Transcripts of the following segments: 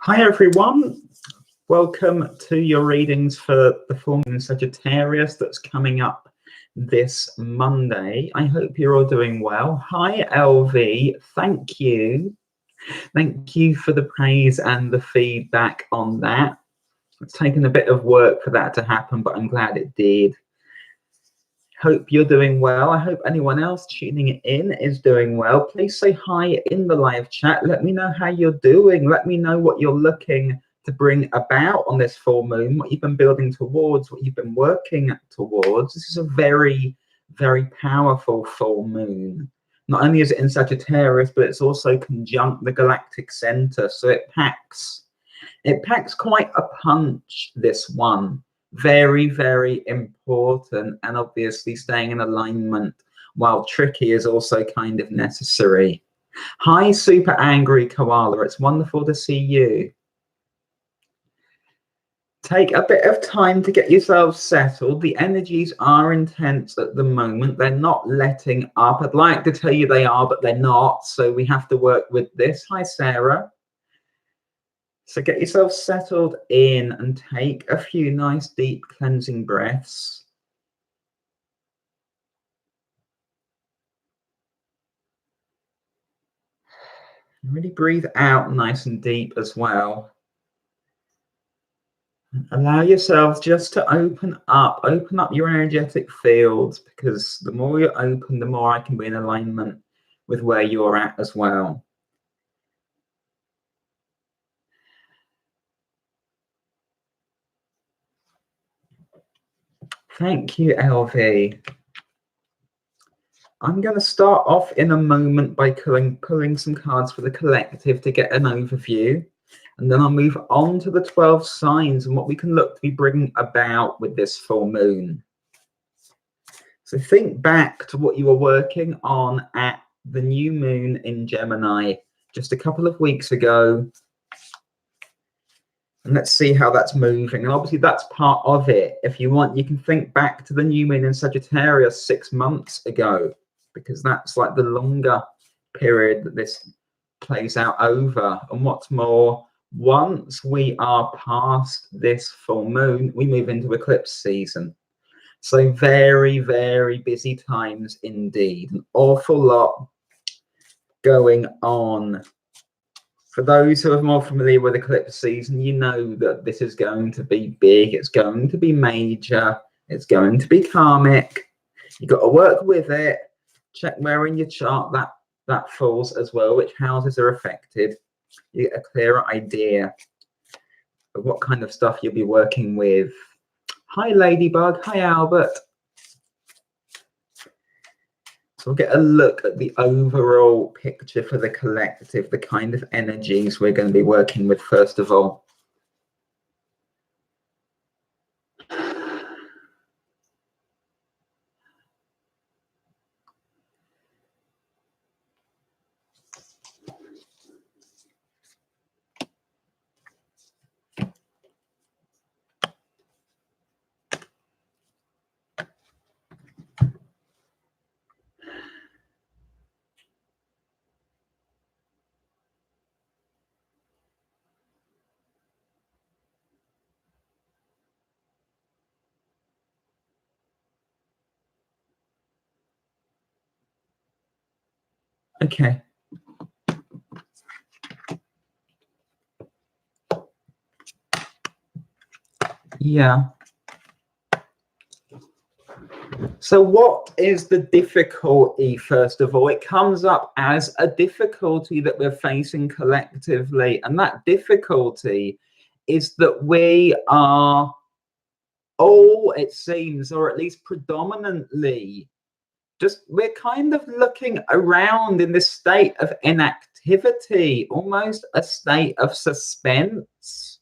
Hi everyone, welcome to your readings for the full moon Sagittarius that's coming up this Monday. I hope you're all doing well. Hi LV, thank you. Thank you for the praise and the feedback on that. It's taken a bit of work for that to happen, but I'm glad it did. Hope you're doing well. I hope anyone else tuning in is doing well. Please say hi in the live chat. Let me know how you're doing. Let me know what you're looking to bring about on this full moon, what you've been building towards, what you've been working towards. This is a very, very powerful full moon. Not only is it in Sagittarius, but it's also conjunct the galactic center. So it packs quite a punch, this one. Very, very important, and obviously staying in alignment while tricky is also kind of necessary. Hi, super angry koala. It's wonderful to see you. Take a bit of time to get yourselves settled. The energies are intense at the moment. They're not letting up. I'd like to tell you they are, but they're not. So we have to work with this. Hi, Sarah. So get yourself settled in and take a few nice deep cleansing breaths. Really breathe out nice and deep as well. Allow yourselves just to open up your energetic fields, because the more you're open, the more I can be in alignment with where you're at as well. Thank you, LV. I'm going to start off in a moment by pulling some cards for the collective to get an overview. And then I'll move on to the 12 signs and what we can look to be bringing about with this full moon. So think back to what you were working on at the new moon in Gemini just a couple of weeks ago. And let's see how that's moving. And obviously that's part of it. If you want, you can think back to the new moon in Sagittarius 6 months ago, because that's like the longer period that this plays out over. And what's more, once we are past this full moon, we move into eclipse season. So very, very busy times indeed. An awful lot going on. For those who are more familiar with eclipse season, you know that this is going to be big, it's going to be major, it's going to be karmic. You've got to work with it. Check where in your chart that falls as well, which houses are affected. You get a clearer idea of what kind of stuff you'll be working with. Hi, Ladybug. Hi, Albert. So we'll get a look at the overall picture for the collective, the kind of energies we're going to be working with first of all. Okay. Yeah. So what is the difficulty, first of all? It comes up as a difficulty that we're facing collectively. And that difficulty is that we are all, it seems, or at least predominantly, we're kind of looking around in this state of inactivity, almost a state of suspense,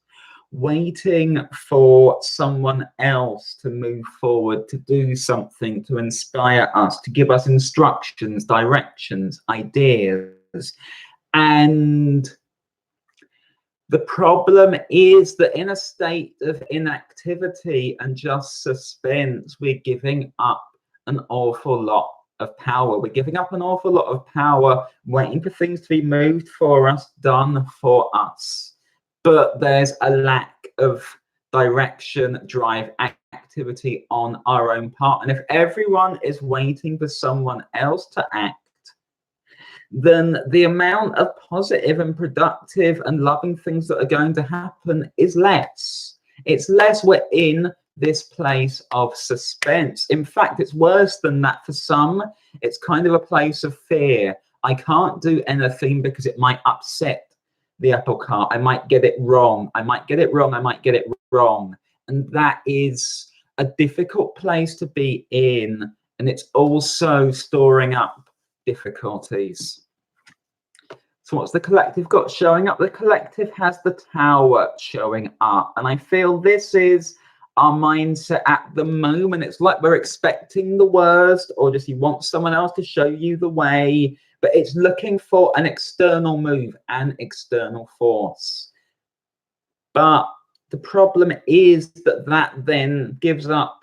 waiting for someone else to move forward, to do something, to inspire us, to give us instructions, directions, ideas. And the problem is that in a state of inactivity and just suspense, we're giving up an awful lot of power. We're giving up an awful lot of power, waiting for things to be moved for us, done for us. but there's a lack of direction, drive, activity on our own part. And if everyone is waiting for someone else to act, then the amount of positive and productive and loving things that are going to happen is less. It's less. We're in this place of suspense. In fact, it's worse than that. For some, it's kind of a place of fear. I can't do anything because it might upset the apple cart. I might get it wrong. I might get it wrong. I might get it wrong. And that is a difficult place to be in. And it's also storing up difficulties. So what's the collective got showing up? The collective has the Tower showing up. And I feel this is our mindset at the moment. It's like we're expecting the worst, or just you want someone else to show you the way, but it's looking for an external move, an external force. But the problem is that then gives up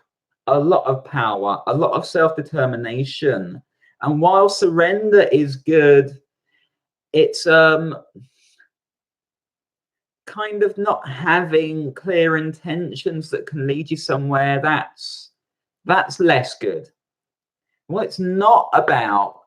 a lot of power, a lot of self-determination. And while surrender is good, it's kind of not having clear intentions that can lead you somewhere. That's less good. What it's not about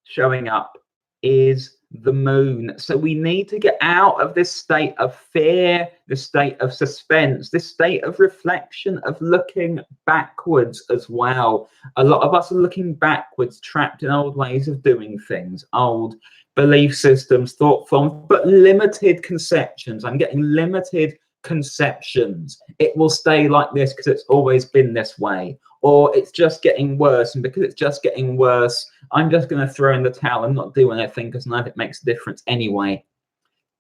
showing up is the moon. So we need to get out of this state of fear, this state of suspense, this state of reflection, of looking backwards as well. A lot of us are looking backwards, trapped in old ways of doing things, old belief systems, thought forms, but limited conceptions. I'm getting limited conceptions. It will stay like this because it's always been this way, or it's just getting worse, and because it's just getting worse, I'm just going to throw in the towel and not do anything because none of it makes a difference anyway.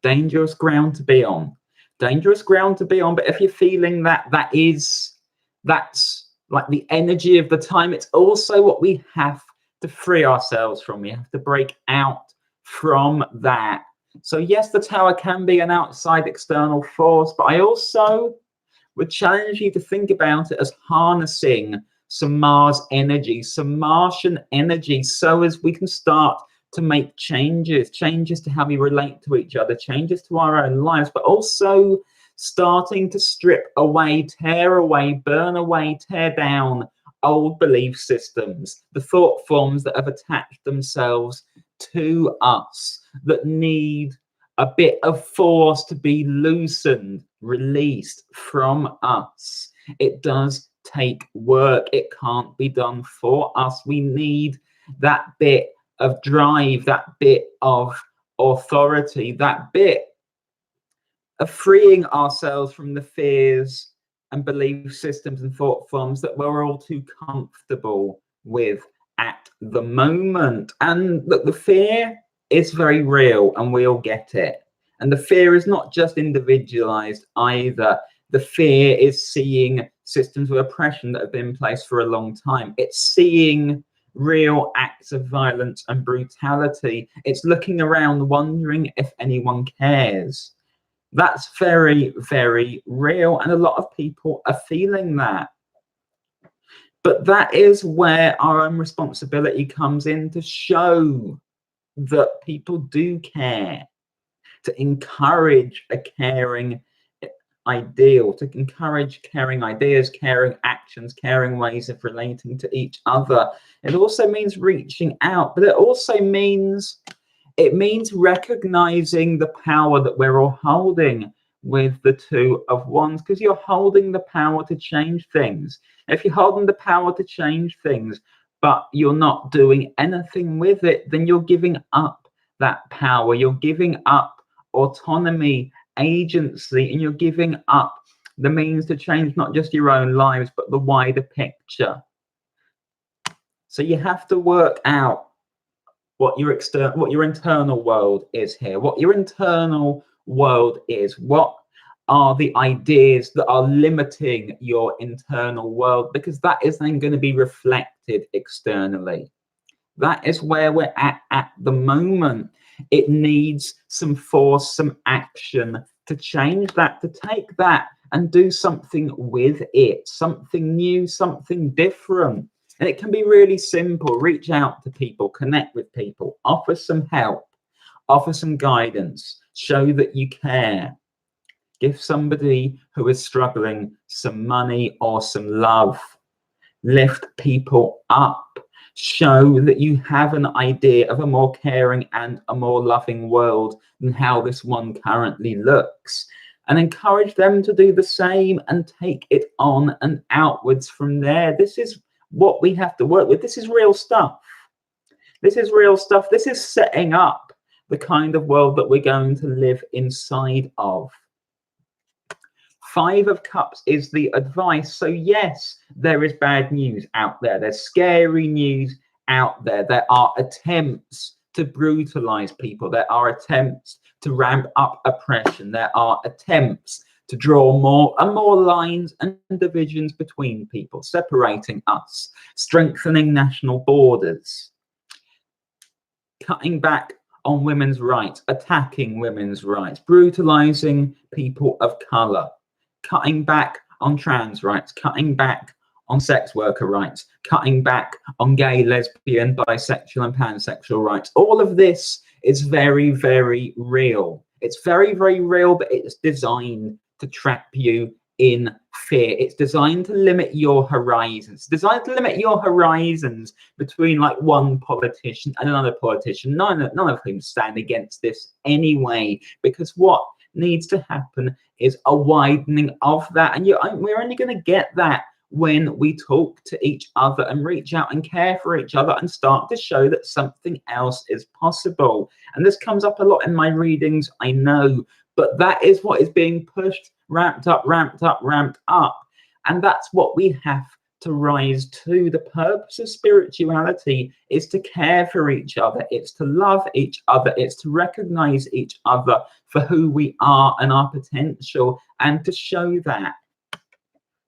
Dangerous ground to be on. Dangerous ground to be on. But if you're feeling that's like the energy of the time, it's also what we have to free ourselves from. We have to break out from that. So yes, the Tower can be an outside external force, but I also would challenge you to think about it as harnessing some Mars energy, some Martian energy, so as we can start to make changes to how we relate to each other, changes to our own lives, but also starting to strip away, tear away, burn away, tear down old belief systems, the thought forms that have attached themselves to us, that need a bit of force to be loosened, released from us. It does take work. It can't be done for us. We need that bit of drive, that bit of authority, that bit of freeing ourselves from the fears and belief systems and thought forms that we're all too comfortable with at the moment. And look, the fear is very real, and we all get it. And the fear is not just individualized either. The fear is seeing systems of oppression that have been in place for a long time. It's seeing real acts of violence and brutality. It's looking around wondering if anyone cares. That's very, very real, and a lot of people are feeling that. But that is where our own responsibility comes in, to show that people do care, to encourage a caring ideal, to encourage caring ideas, caring actions, caring ways of relating to each other. It also means reaching out, but it also means recognizing the power that we're all holding with the Two of Wands, because you're holding the power to change things. If you're holding the power to change things, but you're not doing anything with it, then you're giving up that power. You're giving up autonomy, agency, and you're giving up the means to change not just your own lives, but the wider picture. So you have to work out what your internal world is here, what your internal world is, what are the ideas that are limiting your internal world, because that is then going to be reflected externally. That is where we're at the moment. It needs some force, some action to change that, to take that and do something with it, something new, something different. And it can be really simple. Reach out to people, connect with people, offer some help, offer some guidance, show that you care. Give somebody who is struggling some money or some love. Lift people up. Show that you have an idea of a more caring and a more loving world than how this one currently looks. And encourage them to do the same and take it on and outwards from there. This is what we have to work with. This is real stuff. This is real stuff. This is setting up the kind of world that we're going to live inside of. 5 of Cups is the advice. So yes, there is bad news out there. There's scary news out there. There are attempts to brutalize people. There are attempts to ramp up oppression. There are attempts to draw more and more lines and divisions between people, separating us, strengthening national borders, cutting back on women's rights, attacking women's rights, brutalizing people of color, cutting back on trans rights, cutting back on sex worker rights, cutting back on gay, lesbian, bisexual and pansexual rights. All of this is very, very real. It's very, very real, but it's designed to trap you in fear. It's designed to limit your horizons. It's designed to limit your horizons between like one politician and another politician, none of whom stand against this anyway, because what needs to happen is a widening of that. And we're only going to get that when we talk to each other and reach out and care for each other and start to show that something else is possible. And this comes up a lot in my readings, I know, but that is what is being pushed, ramped up. And that's what we have to rise to. The purpose of spirituality is to care for each other. It's to love each other. It's to recognize each other for who we are and our potential, and to show that.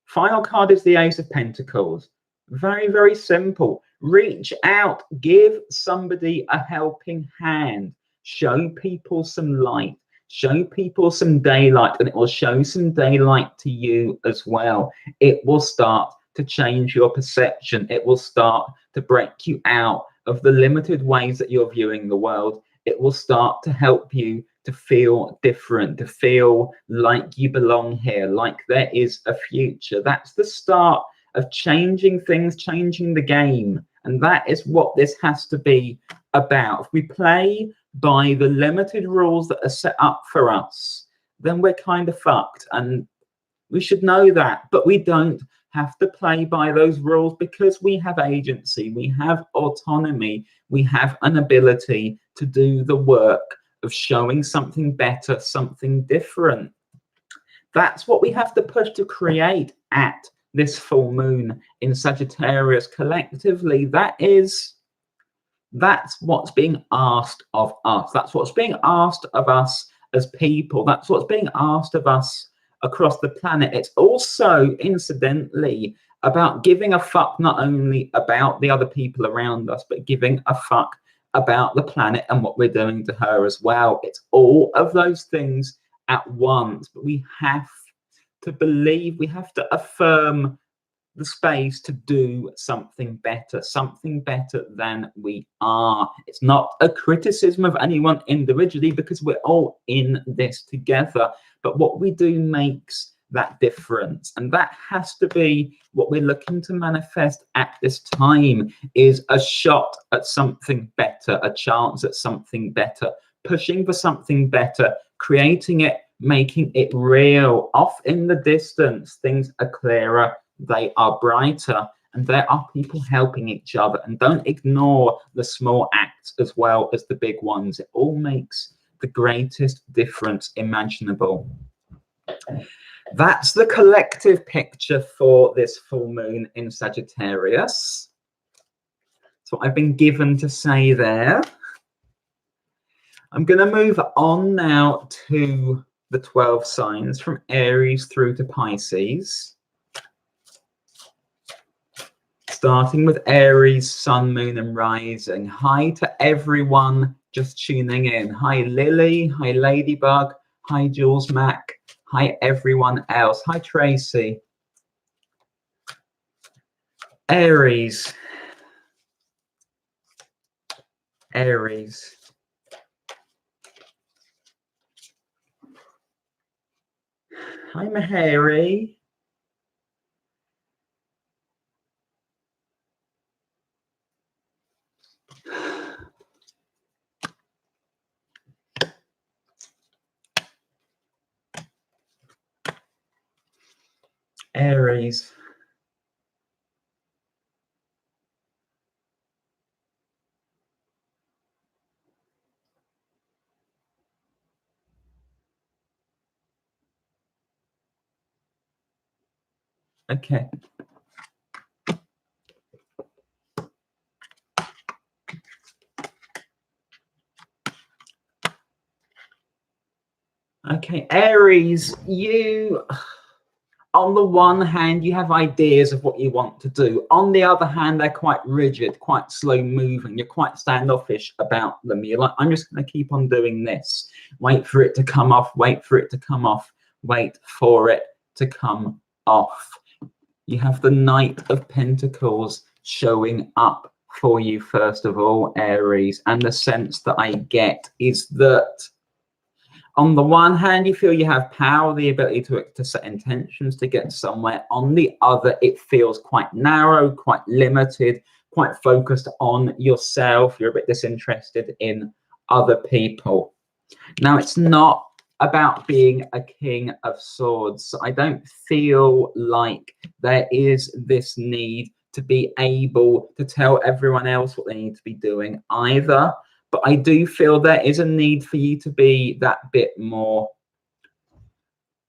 Final card is the Ace of Pentacles. Very, very simple. Reach out, give somebody a helping hand, show people some light, show people some daylight, and it will show some daylight to you as well. It will start to change your perception. It will start to break you out of the limited ways that you're viewing the world. It will start to help you to feel different, to feel like you belong here, like there is a future. That's the start of changing things, changing the game. And that is what this has to be about. If we play by the limited rules that are set up for us, then we're kind of fucked. And we should know that, but we don't have to play by those rules because we have agency, we have autonomy, we have an ability to do the work of showing something better, something different. That's what we have to push to create at this full moon in Sagittarius collectively. That's what's being asked of us. That's what's being asked of us as people. That's what's being asked of us across the planet. It's also, incidentally, about giving a fuck not only about the other people around us, but giving a fuck about the planet and what we're doing to her as well. It's all of those things at once, but we have to believe, we have to affirm the space to do something better than we are. It's not a criticism of anyone individually because we're all in this together, but what we do makes that difference. And that has to be what we're looking to manifest at this time, is a shot at something better, a chance at something better, pushing for something better, creating it, making it real. Off in the distance, things are clearer, they are brighter, and there are people helping each other. And don't ignore the small acts as well as the big ones. It all makes the greatest difference imaginable. That's the collective picture for this full moon in Sagittarius. That's what I've been given to say there. I'm going to move on now to the 12 signs from Aries through to Pisces. Starting with Aries, Sun, Moon and Rising. Hi to everyone just tuning in. Hi Lily, hi Ladybug, hi Jules Mac, hi everyone else. Hi Tracy. Aries. Aries. Hi, Mahari. Aries. Okay. Okay, Aries, you, on the one hand, you have ideas of what you want to do. On the other hand, they're quite rigid, quite slow moving. You're quite standoffish about them. You're like, I'm just going to keep on doing this. Wait for it to come off, wait for it to come off, wait for it to come off. You have the Knight of Pentacles showing up for you, first of all, Aries. And the sense that I get is that on the one hand, you feel you have power, the ability to set intentions, to get somewhere. On the other, it feels quite narrow, quite limited, quite focused on yourself. You're a bit disinterested in other people. Now, it's not about being a King of Swords. I don't feel like there is this need to be able to tell everyone else what they need to be doing either. But I do feel there is a need for you to be that bit more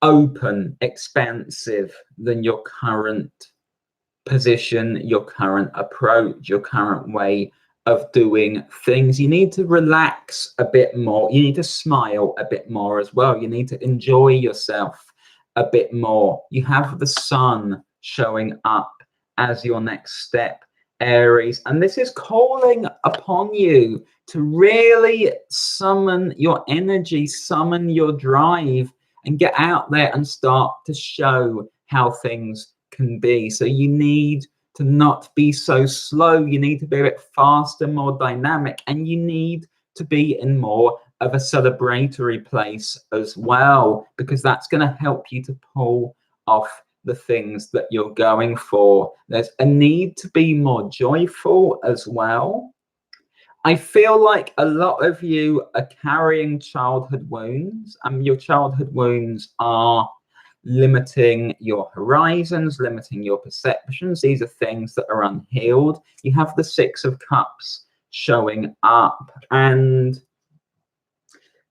open, expansive than your current position, your current approach, your current way of doing things. You need to relax a bit more. You need to smile a bit more as well. You need to enjoy yourself a bit more. You have the sun showing up as your next step, Aries, and this is calling upon you to really summon your energy, summon your drive, and get out there and start to show how things can be. So you need to not be so slow. You need to be a bit faster, more dynamic, and you need to be in more of a celebratory place as well, because that's going to help you to pull off the things that you're going for. There's a need to be more joyful as well. I feel like a lot of you are carrying childhood wounds, and your childhood wounds are limiting your horizons, limiting your perceptions. These are things that are unhealed. You have the Six of Cups showing up, and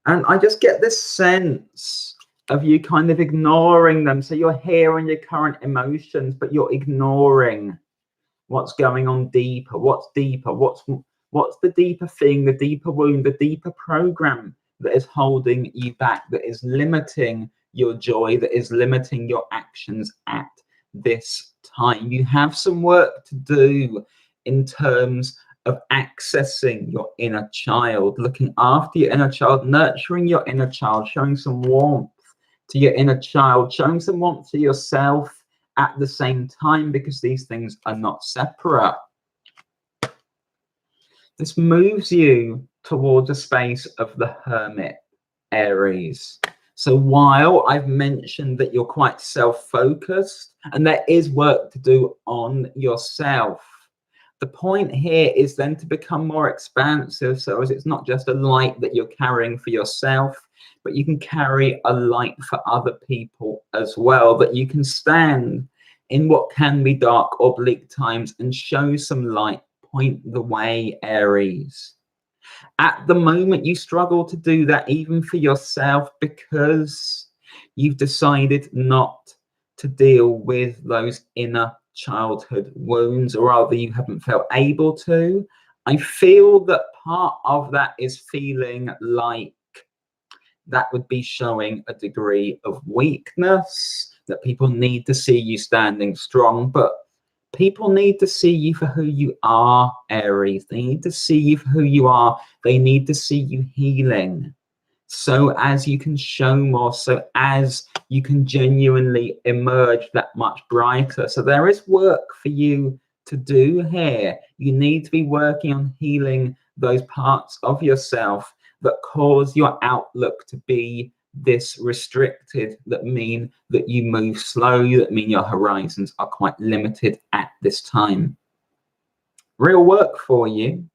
I just get this sense of you kind of ignoring them. So you're hearing your current emotions, but you're ignoring what's going on deeper. What's deeper? What's the deeper thing, the deeper wound, the deeper program that is holding you back, that is limiting your joy, that is limiting your actions at this time? You have some work to do in terms of accessing your inner child, looking after your inner child, nurturing your inner child, showing some warmth to your inner child, showing some warmth to yourself at the same time, because these things are not separate. This moves you towards a space of the Hermit, Aries. So while I've mentioned that you're quite self-focused and there is work to do on yourself, the point here is then to become more expansive, so as it's not just a light that you're carrying for yourself, but you can carry a light for other people as well, that you can stand in what can be dark or bleak times and show some light, point the way, Aries. At the moment, you struggle to do that even for yourself, because you've decided not to deal with those inner childhood wounds, or rather you haven't felt able to. I feel that part of that is feeling like that would be showing a degree of weakness, that people need to see you standing strong, but people need to see you for who you are, Aries. They need to see you for who you are. They need to see you healing, so as you can show more, so as you can genuinely emerge that much brighter. So there is work for you to do here. You need to be working on healing those parts of yourself that cause your outlook to be this restricted, that mean that you move slowly, that mean your horizons are quite limited at this time. Real work for you.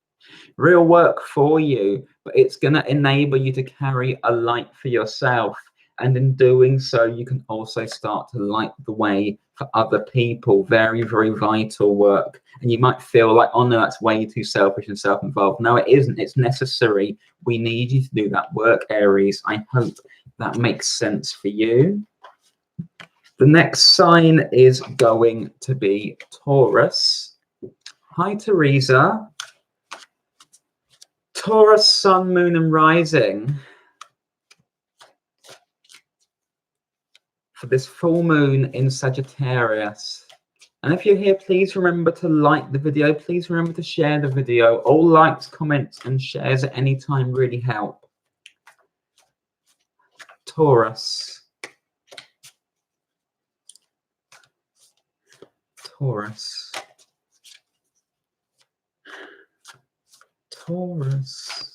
Real work for you, but it's going to enable you to carry a light for yourself. And in doing so, you can also start to light the way for other people. Very, very vital work. And you might feel like, oh no, that's way too selfish and self-involved. No, it isn't. It's necessary. We need you to do that work, Aries. I hope that makes sense for you. The next sign is going to be Taurus. Hi, Teresa. Taurus, sun, moon, and rising for this full moon in Sagittarius. And if you're here, please remember to like the video. Please remember to share the video. All likes, comments, and shares at any time really help. Taurus. Taurus. Taurus.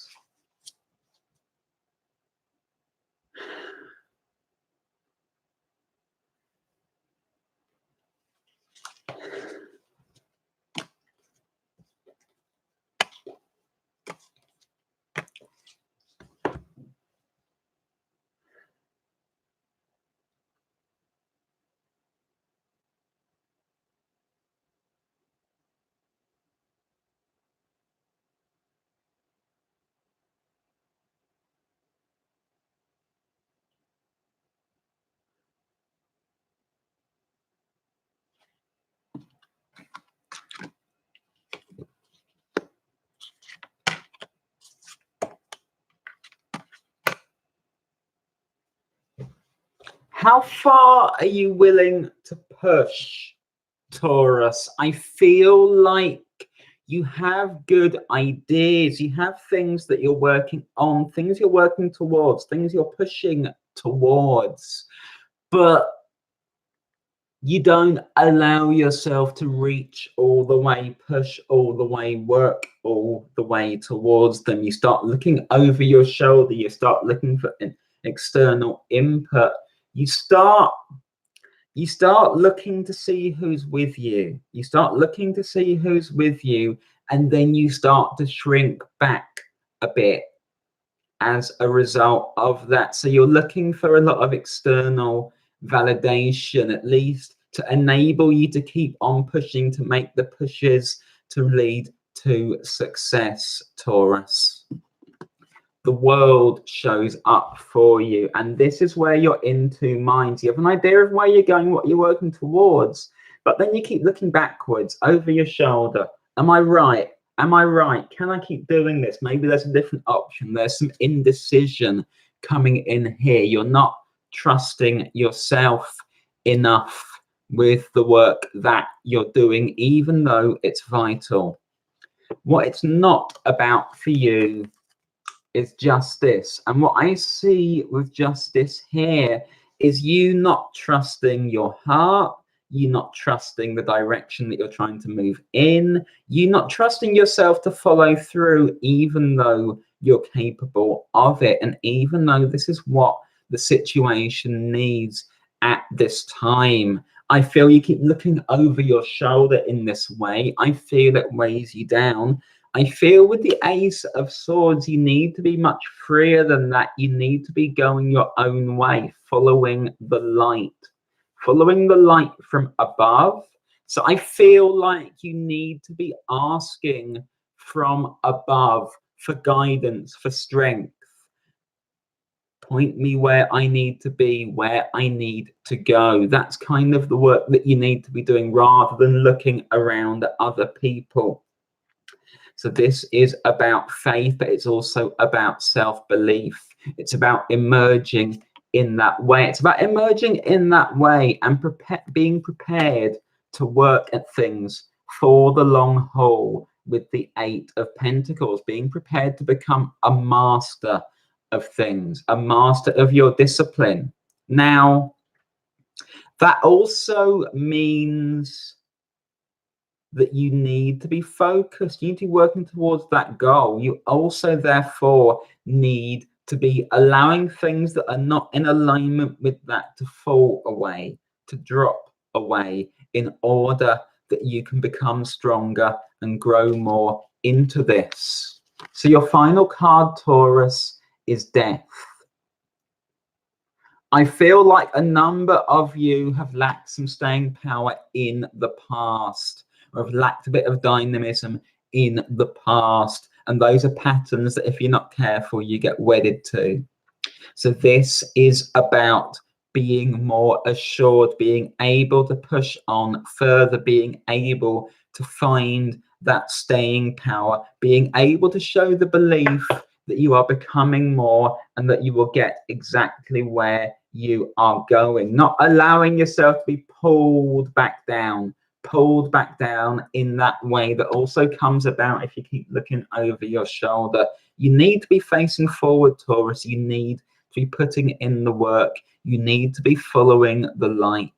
How far are you willing to push, Taurus? I feel like you have good ideas. You have things that you're working on, things you're working towards, things you're pushing towards, but you don't allow yourself to reach all the way, push all the way, work all the way towards them. You start looking over your shoulder. You start looking for an external input. You start looking to see who's with you. You start looking to see who's with you, and then you start to shrink back a bit as a result of that. So you're looking for a lot of external validation, at least to enable you to keep on pushing, to make the pushes to lead to success, Taurus. The world shows up for you, and this is where you're in two minds. You have an idea of where you're going, what you're working towards, but then you keep looking backwards over your shoulder. Am I right? Am I right? Can I keep doing this? Maybe there's a different option. There's some indecision coming in here. You're not trusting yourself enough with the work that you're doing, even though it's vital. What it's not about for you is justice. And what I see with justice here is you not trusting your heart, you not trusting the direction that you're trying to move in, you not trusting yourself to follow through, even though you're capable of it, and even though this is what the situation needs at this time. I feel you keep looking over your shoulder in this way. I feel it weighs you down. I feel with the Ace of Swords, you need to be much freer than that. You need to be going your own way, following the light from above. So I feel like you need to be asking from above for guidance, for strength. Point me where I need to be, where I need to go. That's kind of the work that you need to be doing, rather than looking around at other people. So this is about faith, but it's also about self-belief. It's about emerging in that way. It's about emerging in that way and being prepared to work at things for the long haul with the Eight of Pentacles, being prepared to become a master of things, a master of your discipline. Now, that also means that you need to be focused. You need to be working towards that goal. You also, therefore, need to be allowing things that are not in alignment with that to fall away, to drop away, in order that you can become stronger and grow more into this. So your final card, Taurus, is death. I feel like a number of you have lacked some staying power in the past, or have lacked a bit of dynamism in the past. And those are patterns that if you're not careful, you get wedded to. So this is about being more assured, being able to push on further, being able to find that staying power, being able to show the belief that you are becoming more and that you will get exactly where you are going, not allowing yourself to be pulled back down in that way that also comes about if you keep looking over your shoulder. You need to be facing forward, Taurus. You need to be putting in the work. You need to be following the light.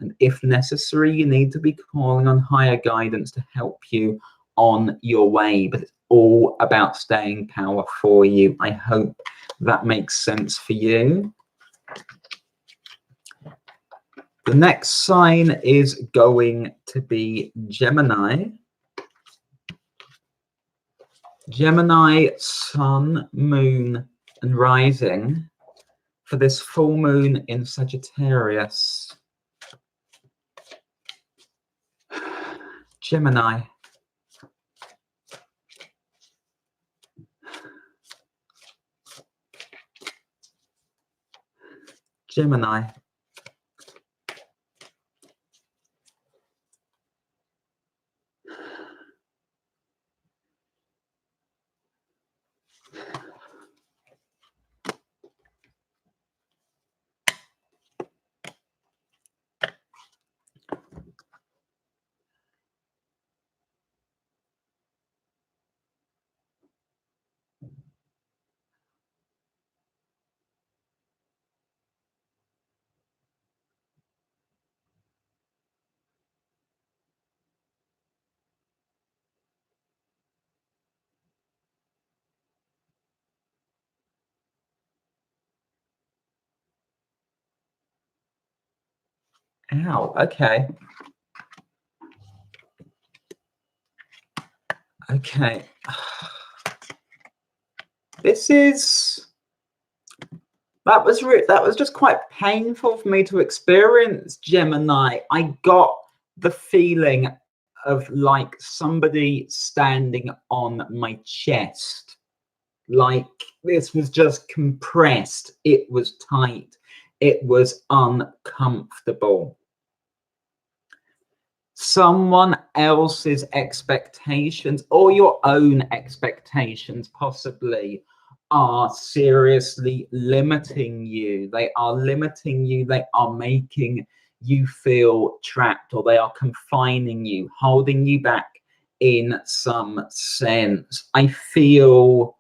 And if necessary, you need to be calling on higher guidance to help you on your way. But it's all about staying power for you. I hope that makes sense for you. The next sign is going to be Gemini. Gemini, sun, moon, and rising for this full moon in Sagittarius. Gemini. Gemini. Ow, okay. Okay. This is... That was just quite painful for me to experience, Gemini. I got the feeling of like somebody standing on my chest. Like this was just compressed. It was tight. It was uncomfortable. Someone else's expectations or your own expectations possibly are seriously limiting you. They are limiting you. They are making you feel trapped, or they are confining you, holding you back in some sense. I feel,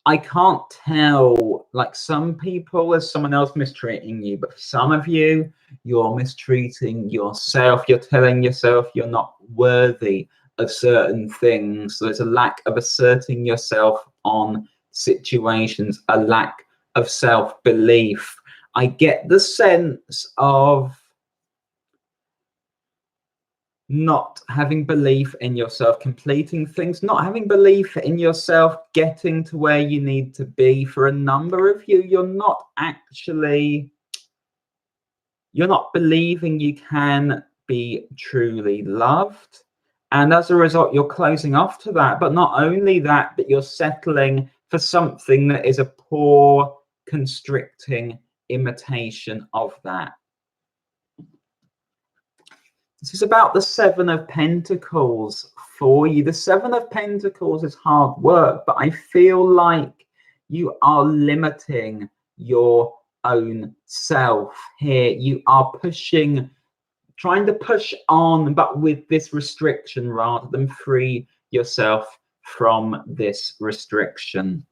I can't tell, like some people is someone else mistreating you, but for some of you, you're mistreating yourself. You're telling yourself you're not worthy of certain things. There's a lack of asserting yourself on situations, a lack of self-belief. I get the sense of not having belief in yourself, completing things, not having belief in yourself, getting to where you need to be. For a number of you, you're not believing you can be truly loved. And as a result, you're closing off to that. But not only that, but you're settling for something that is a poor, constricting imitation of that. This is about the Seven of Pentacles for you. The Seven of Pentacles is hard work, but I feel like you are limiting your own self here. You are trying to push on, but with this restriction rather than free yourself from this restriction.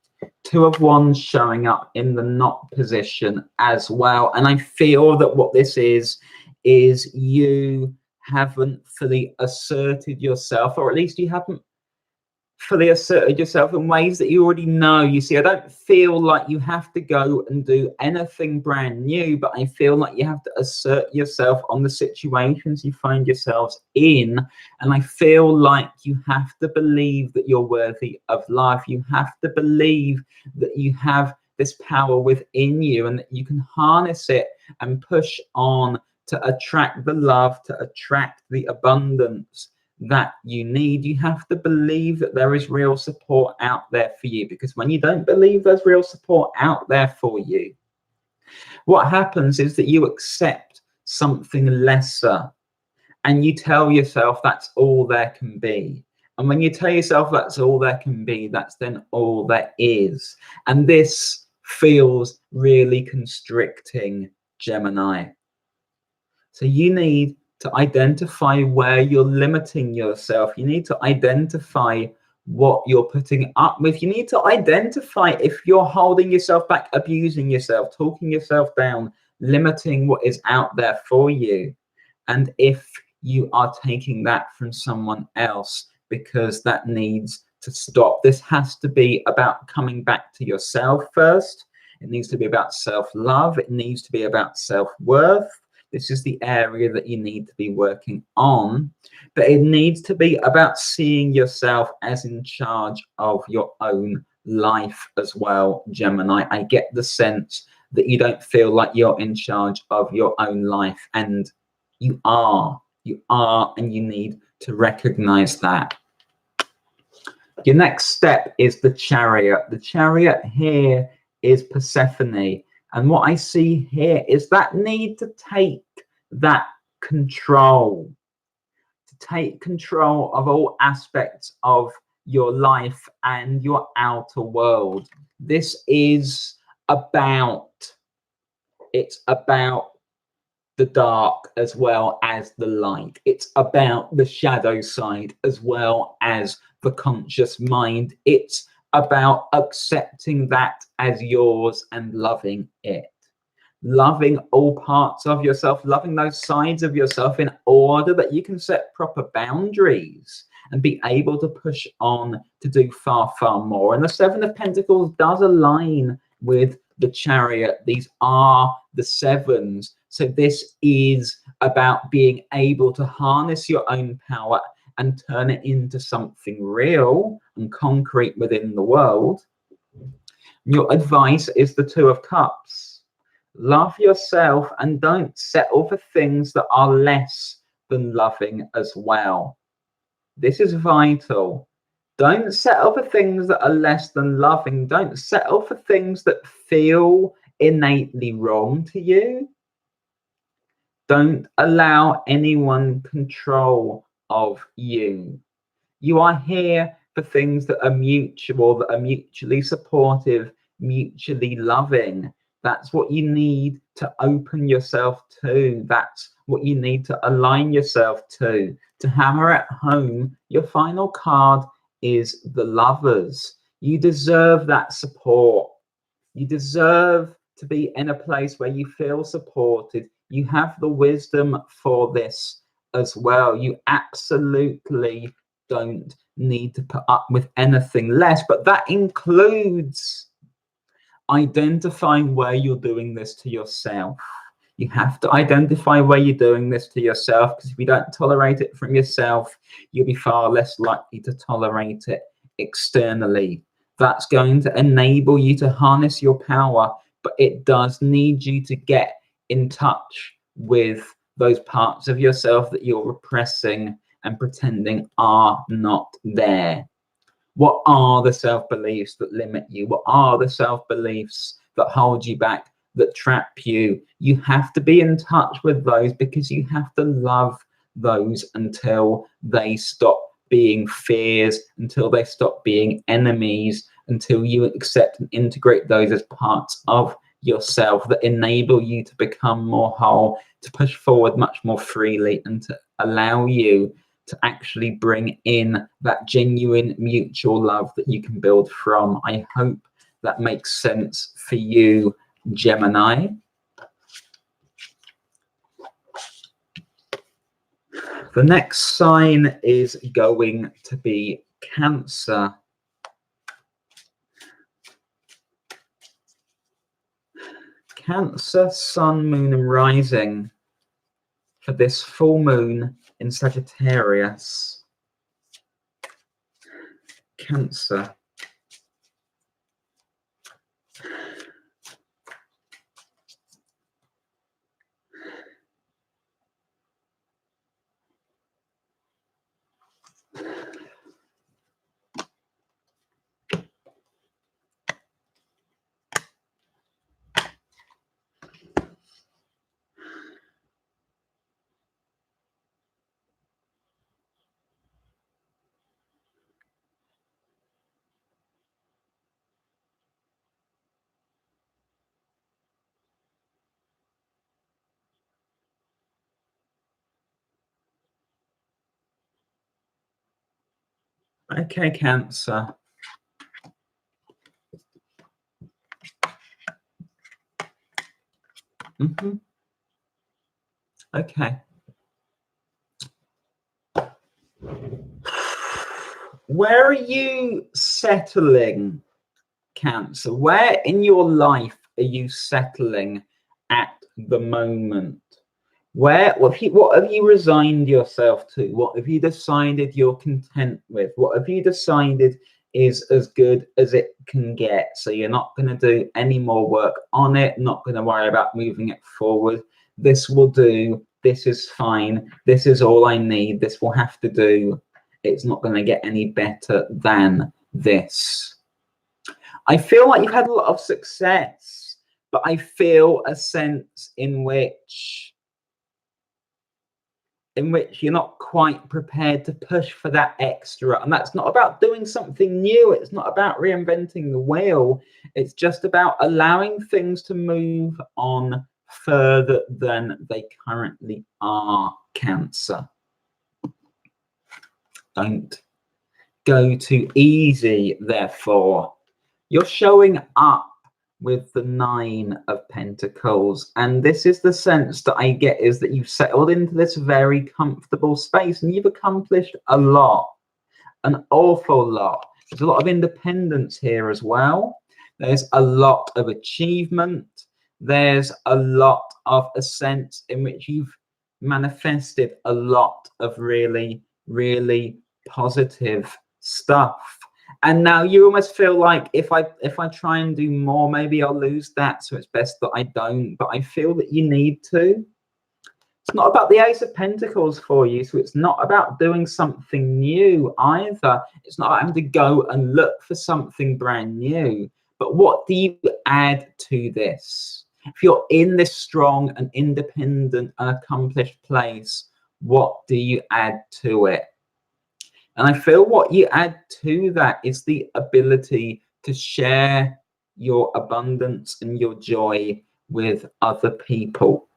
Two of Wands showing up in the knot position as well. And I feel that what this is you haven't fully asserted yourself, or at least you haven't fully asserted yourself in ways that you already know. You see, I don't feel like you have to go and do anything brand new, but I feel like you have to assert yourself on the situations you find yourselves in. And I feel like you have to believe that you're worthy of life. You have to believe that you have this power within you and that you can harness it and push on to attract the love, to attract the abundance that you need. You have to believe that there is real support out there for you, because when you don't believe there's real support out there for you, what happens is that you accept something lesser and you tell yourself that's all there can be. And when you tell yourself that's all there can be, that's then all there is. And this feels really constricting, Gemini. So you need to identify where you're limiting yourself. You need to identify what you're putting up with. You need to identify if you're holding yourself back, abusing yourself, talking yourself down, limiting what is out there for you. And if you are taking that from someone else, because that needs to stop. This has to be about coming back to yourself first. It needs to be about self-love. It needs to be about self-worth. This is the area that you need to be working on, but it needs to be about seeing yourself as in charge of your own life as well, Gemini. I get the sense that you don't feel like you're in charge of your own life, and you are, and you need to recognize that. Your next step is the Chariot. The Chariot here is Persephone. And what I see here is that need to take that control, to take control of all aspects of your life and your outer world. This is about, it's about the dark as well as the light. It's about the shadow side as well as the conscious mind. It's about accepting that as yours and loving it. Loving all parts of yourself, loving those sides of yourself in order that you can set proper boundaries and be able to push on to do far, far more. And the Seven of Pentacles does align with the Chariot. These are the sevens. So this is about being able to harness your own power and turn it into something real and concrete within the world. Your advice is the Two of Cups. Love yourself and don't settle for things that are less than loving as well. This is vital. Don't settle for things that are less than loving. Don't settle for things that feel innately wrong to you. Don't allow anyone control of you. You are here for things that are mutual, that are mutually supportive, mutually loving. That's what you need to open yourself to. That's what you need to align yourself to. To hammer at home, your final card is the Lovers. You deserve that support. You deserve to be in a place where you feel supported. You have the wisdom for this as well. You absolutely don't need to put up with anything less, but that includes identifying where you're doing this to yourself. You have to identify where you're doing this to yourself, because if you don't tolerate it from yourself, you'll be far less likely to tolerate it externally. That's going to enable you to harness your power, but it does need you to get in touch with those parts of yourself that you're repressing and pretending are not there. What are the self-beliefs that limit you? What are the self-beliefs that hold you back, that trap you? You have to be in touch with those, because you have to love those until they stop being fears, until they stop being enemies, until you accept and integrate those as parts of yourself that enable you to become more whole, to push forward much more freely, and to allow you to actually bring in that genuine mutual love that you can build from. I hope that makes sense for you, Gemini. The next sign is going to be Cancer. Cancer, sun, moon and rising for this full moon in Sagittarius. Cancer. Okay, Cancer. Okay. Where are you settling, Cancer? Where in your life are you settling at the moment? What have you resigned yourself to? What have you decided you're content with? What have you decided is as good as it can get? So you're not going to do any more work on it, not going to worry about moving it forward. This will do. This is fine. This is all I need. This will have to do. It's not going to get any better than this. I feel like you've had a lot of success, but I feel a sense in which you're not quite prepared to push for that extra. And that's not about doing something new. It's not about reinventing the wheel. It's just about allowing things to move on further than they currently are, Cancer. Don't go too easy, therefore. You're showing up with the 9 of Pentacles, and this is the sense that I get, is that you've settled into this very comfortable space and you've accomplished a lot, an awful lot. There's a lot of independence here as well. There's a lot of achievement. There's a lot of a sense in which you've manifested a lot of really, really positive stuff. And now you almost feel like if I try and do more, maybe I'll lose that. So it's best that I don't. But I feel that you need to. It's not about the Ace of Pentacles for you. So it's not about doing something new either. It's not having to go and look for something brand new. But what do you add to this? If you're in this strong and independent and accomplished place, what do you add to it? And I feel what you add to that is the ability to share your abundance and your joy with other people.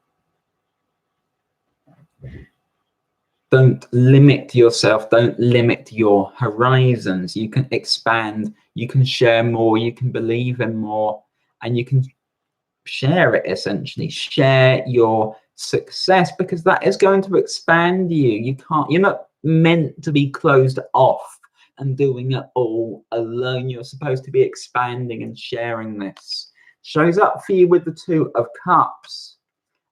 Don't limit yourself. Don't limit your horizons. You can expand. You can share more. You can believe in more. And you can share it, essentially. Share your success, because that is going to expand you. You're not meant to be closed off and doing it all alone. You're supposed to be expanding and sharing this. Shows up for you with the 2 of Cups,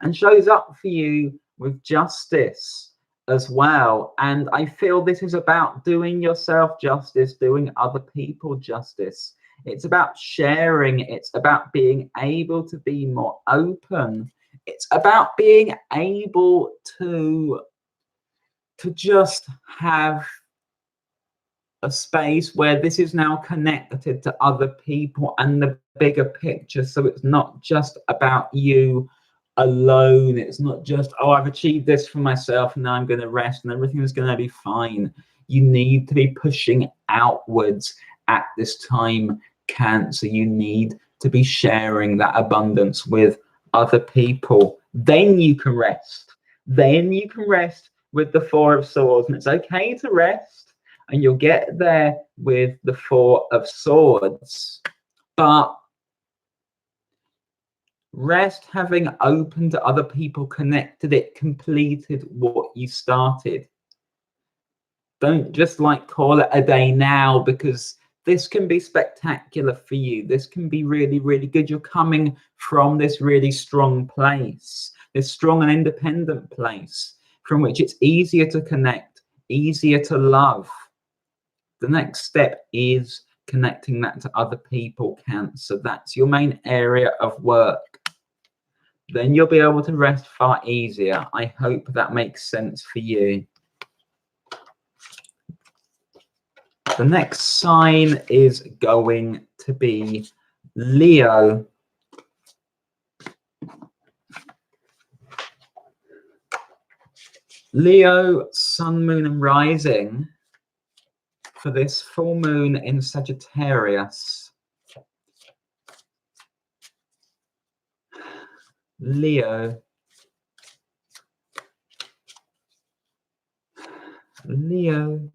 and shows up for you with Justice as well. And I feel this is about doing yourself justice, doing other people justice. It's about sharing. It's about being able to be more open. It's about being able to just have a space where this is now connected to other people and the bigger picture. So it's not just about you alone. It's not just, oh, I've achieved this for myself and now I'm going to rest and everything's going to be fine. You need to be pushing outwards at this time, Cancer. You need to be sharing that abundance with other people. Then you can rest. Then you can rest with the 4 of Swords, and it's okay to rest, and you'll get there with the 4 of Swords. But rest, having opened to other people, connected it, completed what you started. Don't just like call it a day now, because this can be spectacular for you. This can be really, really good. You're coming from this really strong place, this strong and independent place from which it's easier to connect, easier to love. The next step is connecting that to other people, Cancer. That's your main area of work. Then you'll be able to rest far easier. I hope that makes sense for you. The next sign is going to be Leo. Leo, sun, moon, and rising for this full moon in Sagittarius. Leo. Leo.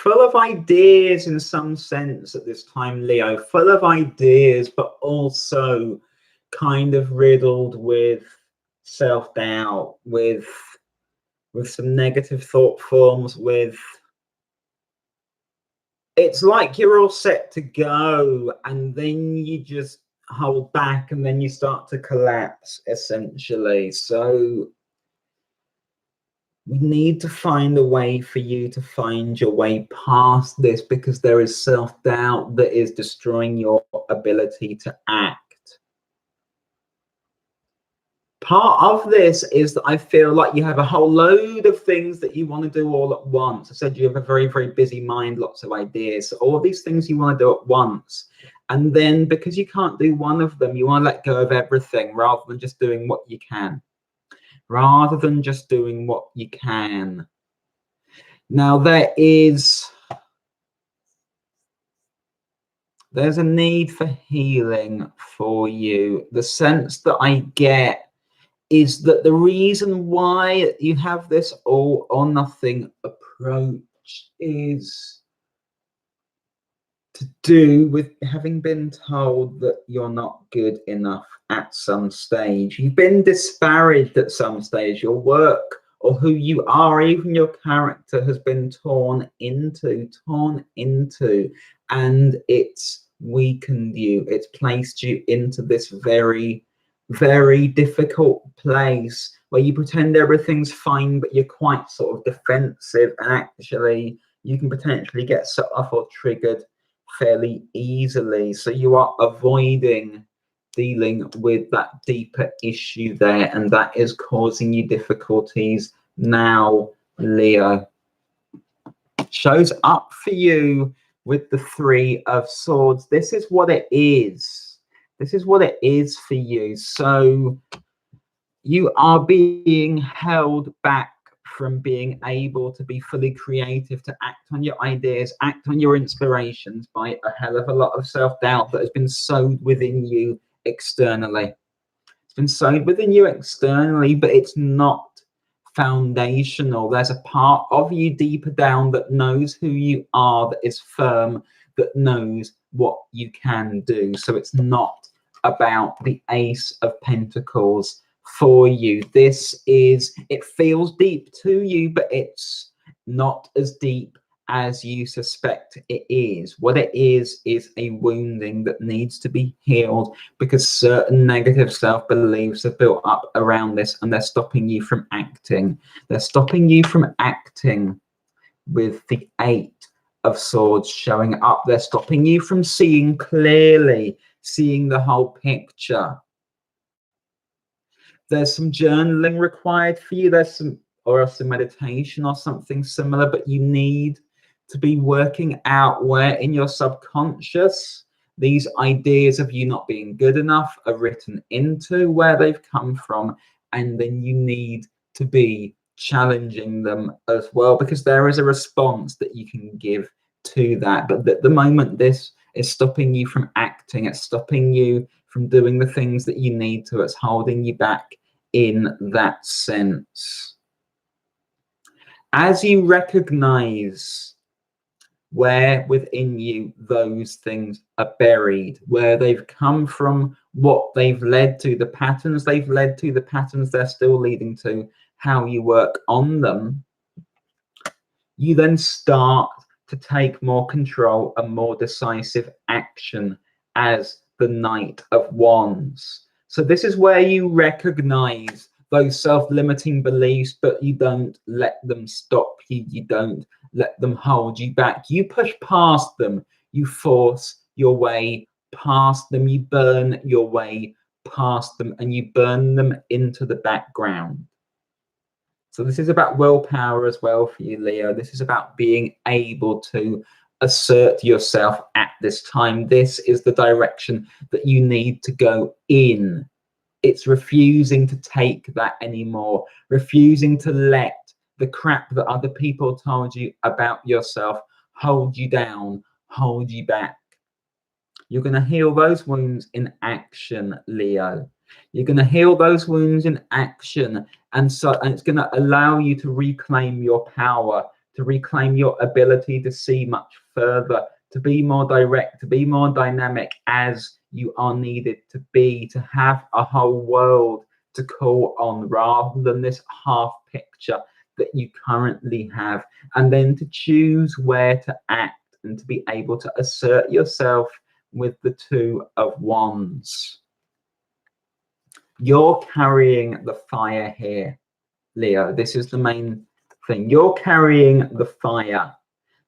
Full of ideas in some sense at this time, Leo. Full of ideas, but also kind of riddled with self-doubt, with some negative thought forms, with... It's like you're all set to go, and then you just hold back, and then you start to collapse, essentially. So we need to find a way for you to find your way past this, because there is self-doubt that is destroying your ability to act. Part of this is that I feel like you have a whole load of things that you want to do all at once. I said you have a very, very busy mind, lots of ideas. So all of these things you want to do at once. And then because you can't do one of them, you want to let go of everything rather than just doing what you can. Rather than just doing what you can. Now there's a need for healing for you. The sense that I get is that the reason why you have this all or nothing approach is to do with having been told that you're not good enough at some stage. You've been disparaged at some stage. Your work or who you are, even your character, has been torn into, and it's weakened you. It's placed you into this very, very difficult place where you pretend everything's fine, but you're quite sort of defensive, and actually you can potentially get set off or triggered fairly easily. So you are avoiding dealing with that deeper issue there, and that is causing you difficulties now, Leo. Shows up for you with the Three of Swords. This is what it is. This is what it is for you. So you are being held back from being able to be fully creative, to act on your ideas, act on your inspirations, by a hell of a lot of self-doubt that has been sowed within you externally. It's been sowed within you externally, but it's not foundational. There's a part of you deeper down that knows who you are, that is firm, that knows what you can do. So it's not about the Ace of Pentacles for you. This is, it feels deep to you, but it's not as deep as you suspect it is. What it is a wounding that needs to be healed because certain negative self-beliefs have built up around this, and they're stopping you from acting. They're stopping you from acting with the 8 of Swords showing up. They're stopping you from seeing clearly, seeing the whole picture. There's some journaling required for you. There's some, or some meditation or something similar, but you need to be working out where in your subconscious these ideas of you not being good enough are written into, where they've come from, and then you need to be challenging them as well, because there is a response that you can give to that. But at the moment, this is stopping you from acting. It's stopping you from doing the things that you need to. It's holding you back in that sense. As you recognize where within you those things are buried, where they've come from, what they've led to, the patterns they've led to, the patterns they're still leading to, how you work on them, you then start to take more control and more decisive action as the Knight of Wands. So this is where you recognize those self-limiting beliefs, but you don't let them stop you. You don't let them hold you back. You push past them. You force your way past them. You burn your way past them, and you burn them into the background. So this is about willpower as well for you, Leo. This is about being able to assert yourself at this time. This is the direction that you need to go in. It's refusing to take that anymore, refusing to let the crap that other people told you about yourself hold you down, hold you back. You're going to heal those wounds in action, Leo. You're going to heal those wounds in action, and it's going to allow you to reclaim your power, to reclaim your ability to see much further, to be more direct, to be more dynamic as you are needed to be, to have a whole world to call on rather than this half picture that you currently have, and then to choose where to act and to be able to assert yourself with the 2 of Wands. You're carrying the fire here, Leo. This is the main thing. You're carrying the fire.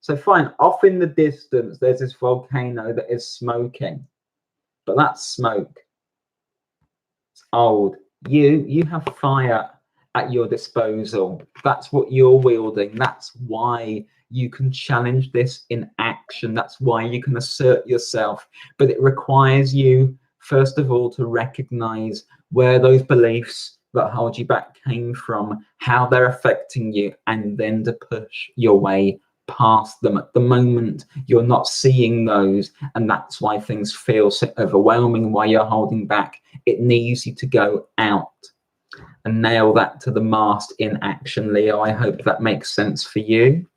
So fine, off in the distance, there's this volcano that is smoking, but that's smoke. It's old. You have fire at your disposal. That's what you're wielding. That's why you can challenge this in action. That's why you can assert yourself. But it requires you, first of all, to recognize where those beliefs that hold you back came from, how they're affecting you, and then to push your way past them. At the moment, you're not seeing those, and that's why things feel so overwhelming, why you're holding back. It needs you to go out and nail that to the mast in action, Leo. I hope that makes sense for you.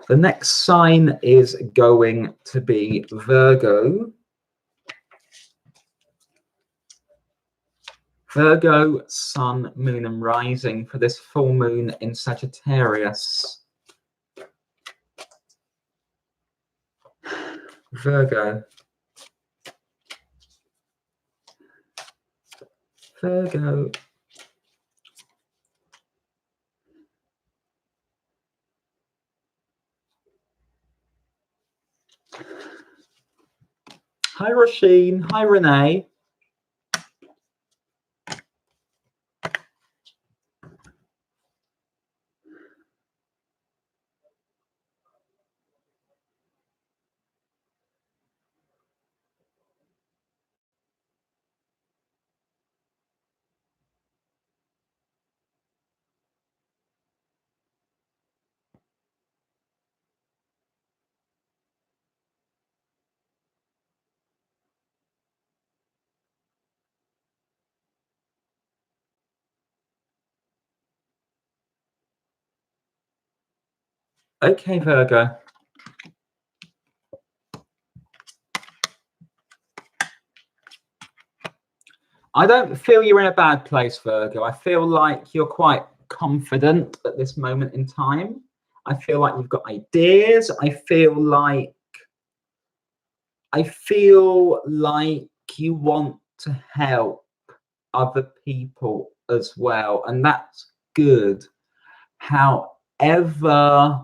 The next sign is going to be Virgo. Virgo, Sun, Moon, and Rising for this full moon in Sagittarius. Virgo. Virgo. Hi, Rasheen. Hi, Renee. Okay, Virgo. I don't feel you're in a bad place, Virgo. I feel like you're quite confident at this moment in time. I feel like you've got ideas. I feel like you want to help other people as well, and that's good. However,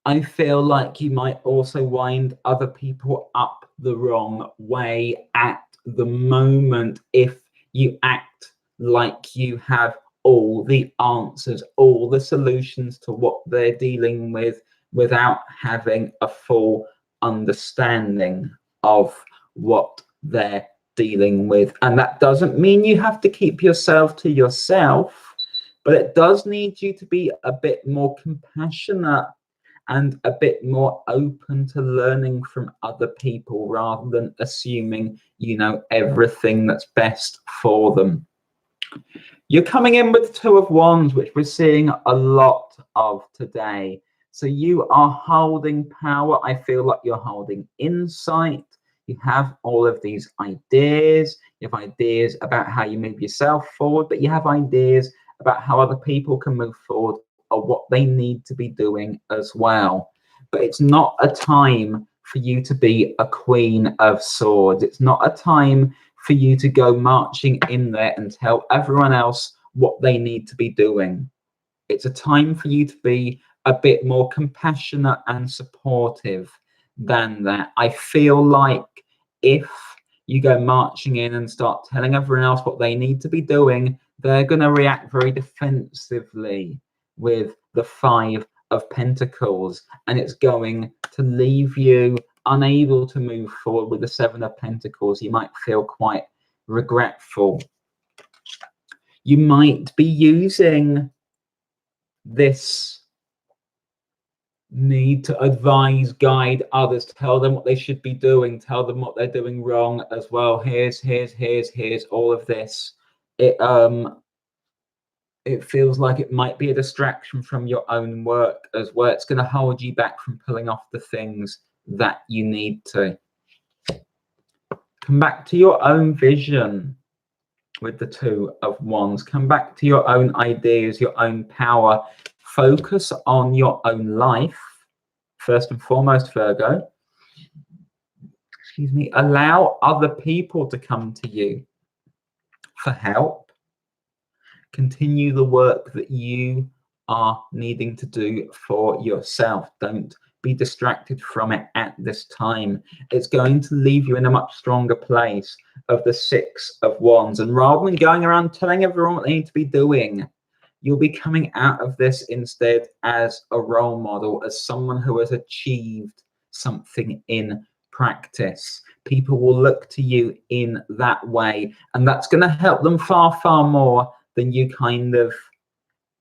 I feel like you might also wind other people up the wrong way at the moment if you act like you have all the answers, all the solutions to what they're dealing with without having a full understanding of what they're dealing with. And that doesn't mean you have to keep yourself to yourself, but it does need you to be a bit more compassionate and a bit more open to learning from other people rather than assuming you know everything that's best for them. You're coming in with Two of Wands, which we're seeing a lot of today. So you are holding power. I feel like you're holding insight. You have all of these ideas. You have ideas about how you move yourself forward, but you have ideas about how other people can move forward or what they need to be doing as well. But it's not a time for you to be a Queen of Swords. It's not a time for you to go marching in there and tell everyone else what they need to be doing. It's a time for you to be a bit more compassionate and supportive than that. I feel like if you go marching in and start telling everyone else what they need to be doing, they're going to react very defensively with the Five of Pentacles, and it's going to leave you unable to move forward with the Seven of Pentacles. You might feel quite regretful. You might be using this need to advise, guide others, tell them what they should be doing, tell them what they're doing wrong as well. Here's all of this. It feels like it might be a distraction from your own work as well. It's going to hold you back from pulling off the things that you need to. Come back to your own vision with the Two of Wands. Come back to your own ideas, your own power. Focus on your own life, first and foremost, Virgo. Excuse me. Allow other people to come to you for help. Continue the work that you are needing to do for yourself. Don't be distracted from it at this time. It's going to leave you in a much stronger place of the Six of Wands. And rather than going around telling everyone what they need to be doing, you'll be coming out of this instead as a role model, as someone who has achieved something in practice. People will look to you in that way, and that's going to help them far, far more than you kind of,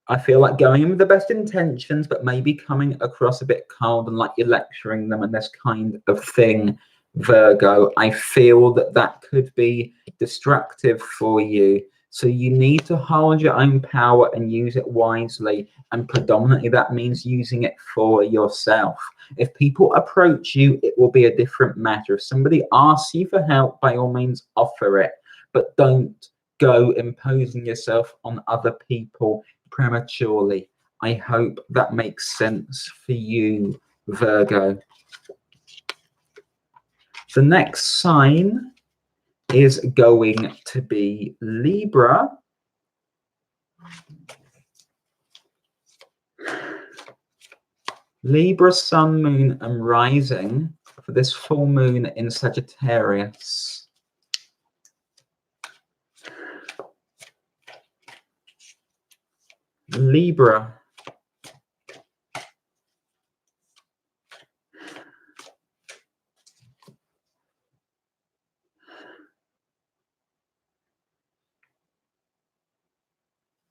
I feel like, going in with the best intentions, but maybe coming across a bit cold and like you're lecturing them and this kind of thing, Virgo. I feel that that could be destructive for you. So you need to hold your own power and use it wisely. And predominantly that means using it for yourself. If people approach you, it will be a different matter. If somebody asks you for help, by all means offer it, but don't go imposing yourself on other people prematurely. I hope that makes sense for you, Virgo. The next sign is going to be Libra. Libra, sun, moon, and rising for this full moon in Sagittarius. Libra.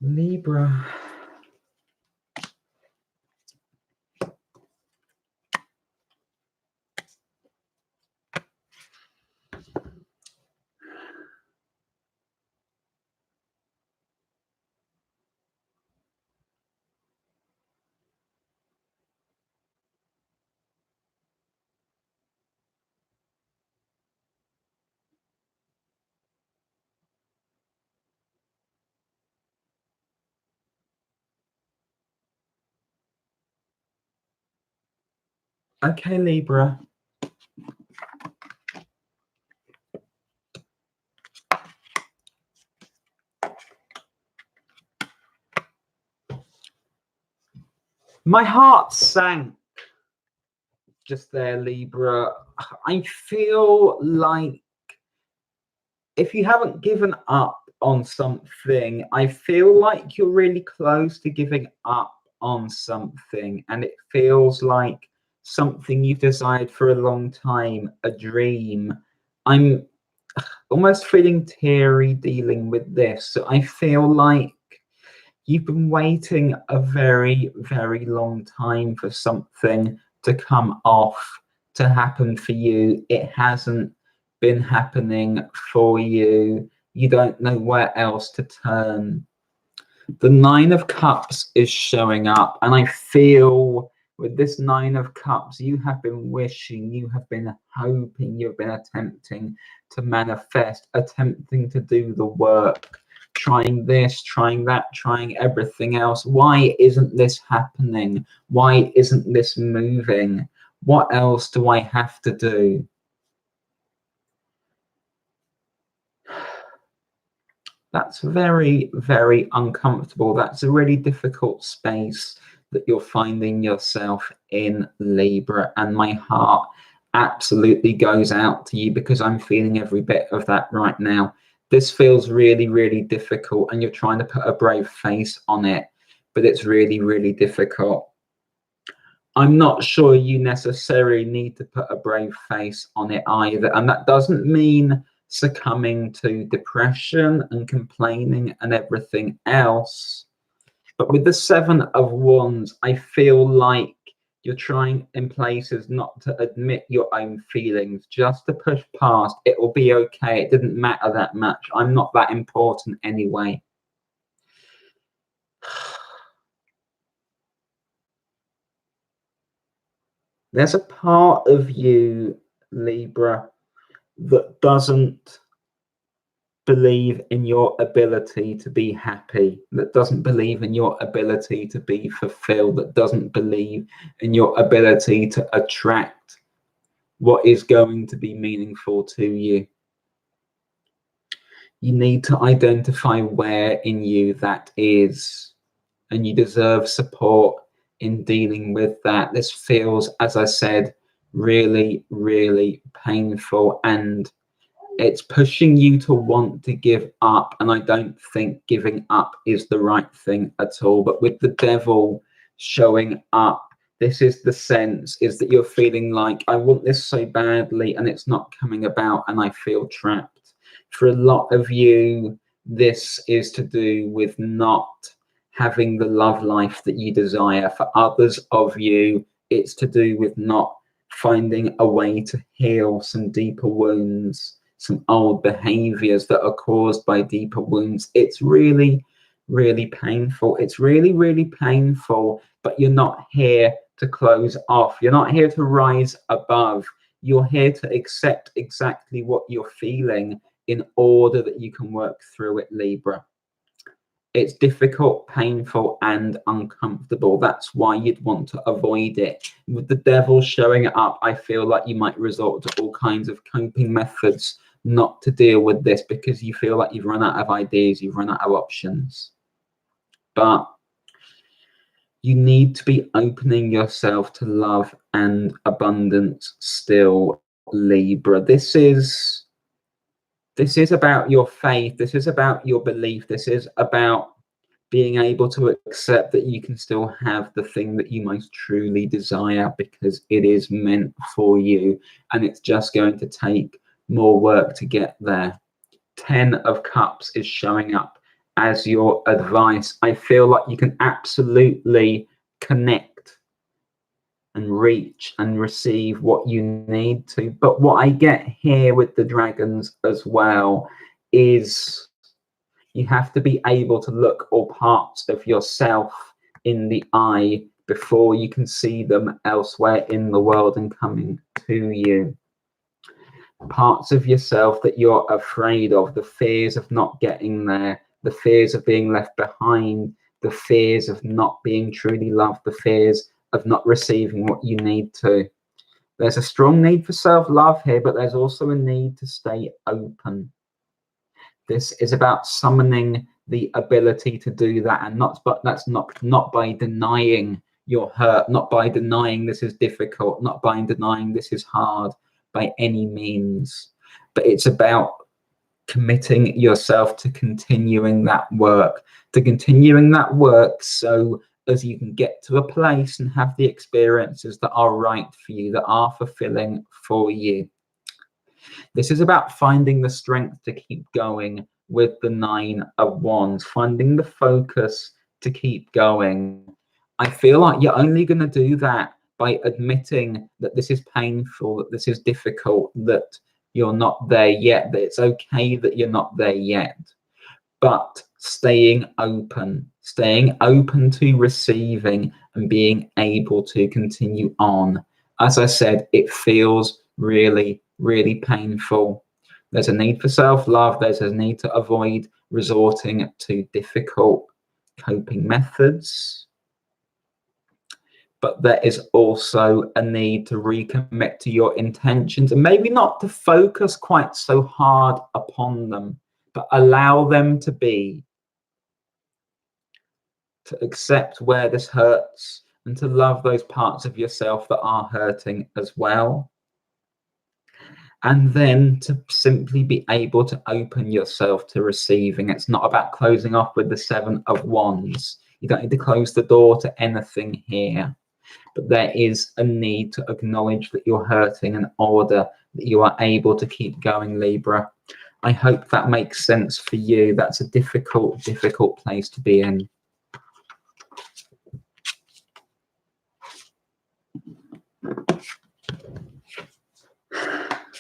Libra. Okay, Libra. My heart sank just there, Libra. I feel like if you haven't given up on something, I feel like you're really close to giving up on something, and it feels like something you've desired for a long time, a dream. I'm almost feeling teary dealing with this. So I feel like you've been waiting a very, very long time for something to come off, to happen for you. It hasn't been happening for you. You don't know where else to turn. The Nine of Cups is showing up, and I feel with this Nine of Cups, you have been wishing, you have been hoping, you've been attempting to manifest, attempting to do the work, trying this, trying that, trying everything else. Why isn't this happening? Why isn't this moving? What else do I have to do? That's very, very uncomfortable. That's a really difficult space that you're finding yourself in, Libra. And my heart absolutely goes out to you because I'm feeling every bit of that right now. This feels really, really difficult, and you're trying to put a brave face on it, but it's really, really difficult. I'm not sure you necessarily need to put a brave face on it either. And that doesn't mean succumbing to depression and complaining and everything else. But with the Seven of Wands, I feel like you're trying in places not to admit your own feelings, just to push past. It will be okay. It didn't matter that much. I'm not that important anyway. There's a part of you, Libra, that doesn't believe in your ability to be happy, that doesn't believe in your ability to be fulfilled, that doesn't believe in your ability to attract what is going to be meaningful to you. You need to identify where in you that is, and you deserve support in dealing with that. This feels, as I said, really, really painful, and it's pushing you to want to give up. And I don't think giving up is the right thing at all. But with the Devil showing up, this is the sense, is that you're feeling like, I want this so badly and it's not coming about, and I feel trapped. For a lot of you, this is to do with not having the love life that you desire. For others of you, it's to do with not finding a way to heal some deeper wounds, some old behaviors that are caused by deeper wounds. It's really, really painful. It's really, really painful, but you're not here to close off. You're not here to rise above. You're here to accept exactly what you're feeling in order that you can work through it, Libra. It's difficult, painful, and uncomfortable. That's why you'd want to avoid it. With the Devil showing up, I feel like you might resort to all kinds of coping methods not to deal with this, because you feel like you've run out of ideas, you've run out of options. But you need to be opening yourself to love and abundance still, Libra. This is about your faith. This is about your belief. This is about being able to accept that you can still have the thing that you most truly desire, because it is meant for you, and it's just going to take more work to get there. 10 of Cups is showing up as your advice. I feel like you can absolutely connect and reach and receive what you need to. But what I get here with the dragons as well is you have to be able to look all parts of yourself in the eye before you can see them elsewhere in the world and coming to you. Parts of yourself that you're afraid of, the fears of not getting there, the fears of being left behind, the fears of not being truly loved, the fears of not receiving what you need to. There's a strong need for self-love here, but there's also a need to stay open. This is about summoning the ability to do that, and that's not by denying your hurt, not by denying this is difficult, not by denying this is hard by any means, but it's about committing yourself to continuing that work, so as you can get to a place and have the experiences that are right for you, that are fulfilling for you. This is about finding the strength to keep going with the 9 of Wands, finding the focus to keep going. I feel like you're only going to do that by admitting that this is painful, that this is difficult, that you're not there yet, that it's okay that you're not there yet. But staying open to receiving and being able to continue on. As I said, it feels really, really painful. There's a need for self-love. There's a need to avoid resorting to difficult coping methods. But there is also a need to recommit to your intentions, and maybe not to focus quite so hard upon them, but allow them to be, to accept where this hurts, and to love those parts of yourself that are hurting as well. And then to simply be able to open yourself to receiving. It's not about closing off with the 7 of Wands. You don't need to close the door to anything here. But there is a need to acknowledge that you're hurting in order that you are able to keep going, Libra. I hope that makes sense for you. That's a difficult, difficult place to be in.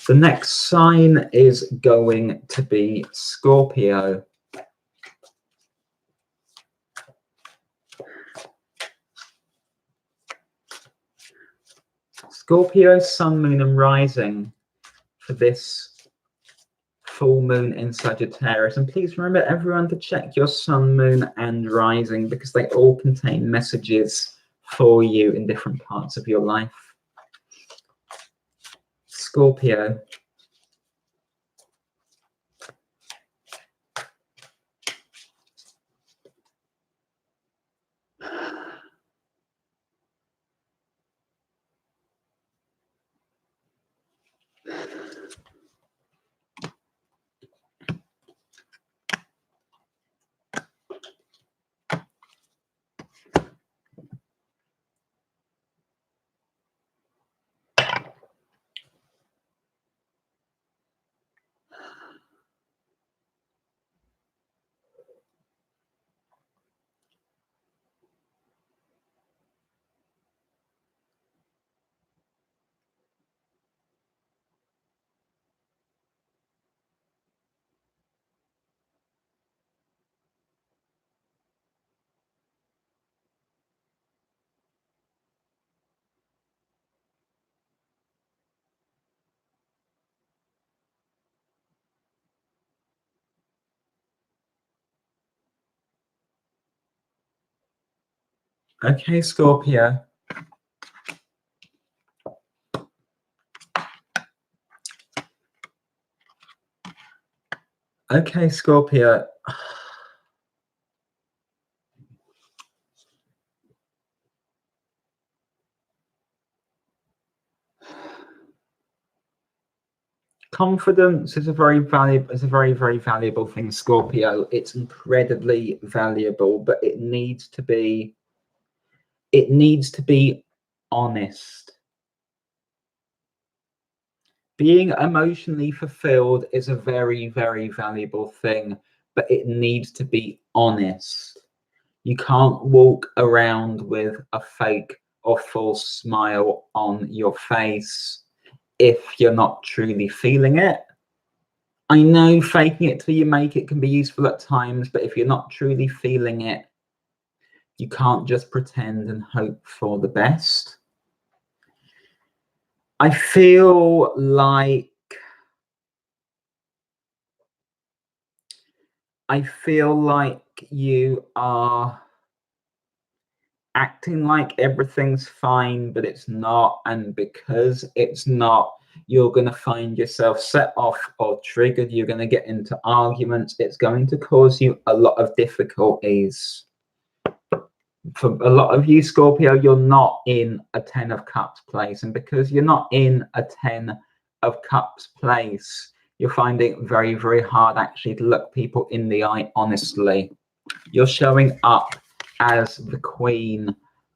The next sign is going to be Scorpio. Scorpio, sun, moon, and rising for this full moon in Sagittarius. And please remember, everyone, to check your sun, moon, and rising, because they all contain messages for you in different parts of your life. Scorpio. Okay, Scorpio. Okay, Scorpio. Confidence is a very very valuable thing, Scorpio. It's incredibly valuable, but it needs to be honest. Being emotionally fulfilled is a very, very valuable thing, but it needs to be honest. You can't walk around with a fake or false smile on your face if you're not truly feeling it. I know faking it till you make it can be useful at times, but if you're not truly feeling it, you can't just pretend and hope for the best. I feel like you are acting like everything's fine, but it's not. And because it's not, you're going to find yourself set off or triggered. You're going to get into arguments. It's going to cause you a lot of difficulties. For a lot of you, Scorpio, you're not in a 10 of Cups place. And because you're not in a 10 of Cups place, you're finding it very, very hard actually to look people in the eye honestly. You're showing up as the Queen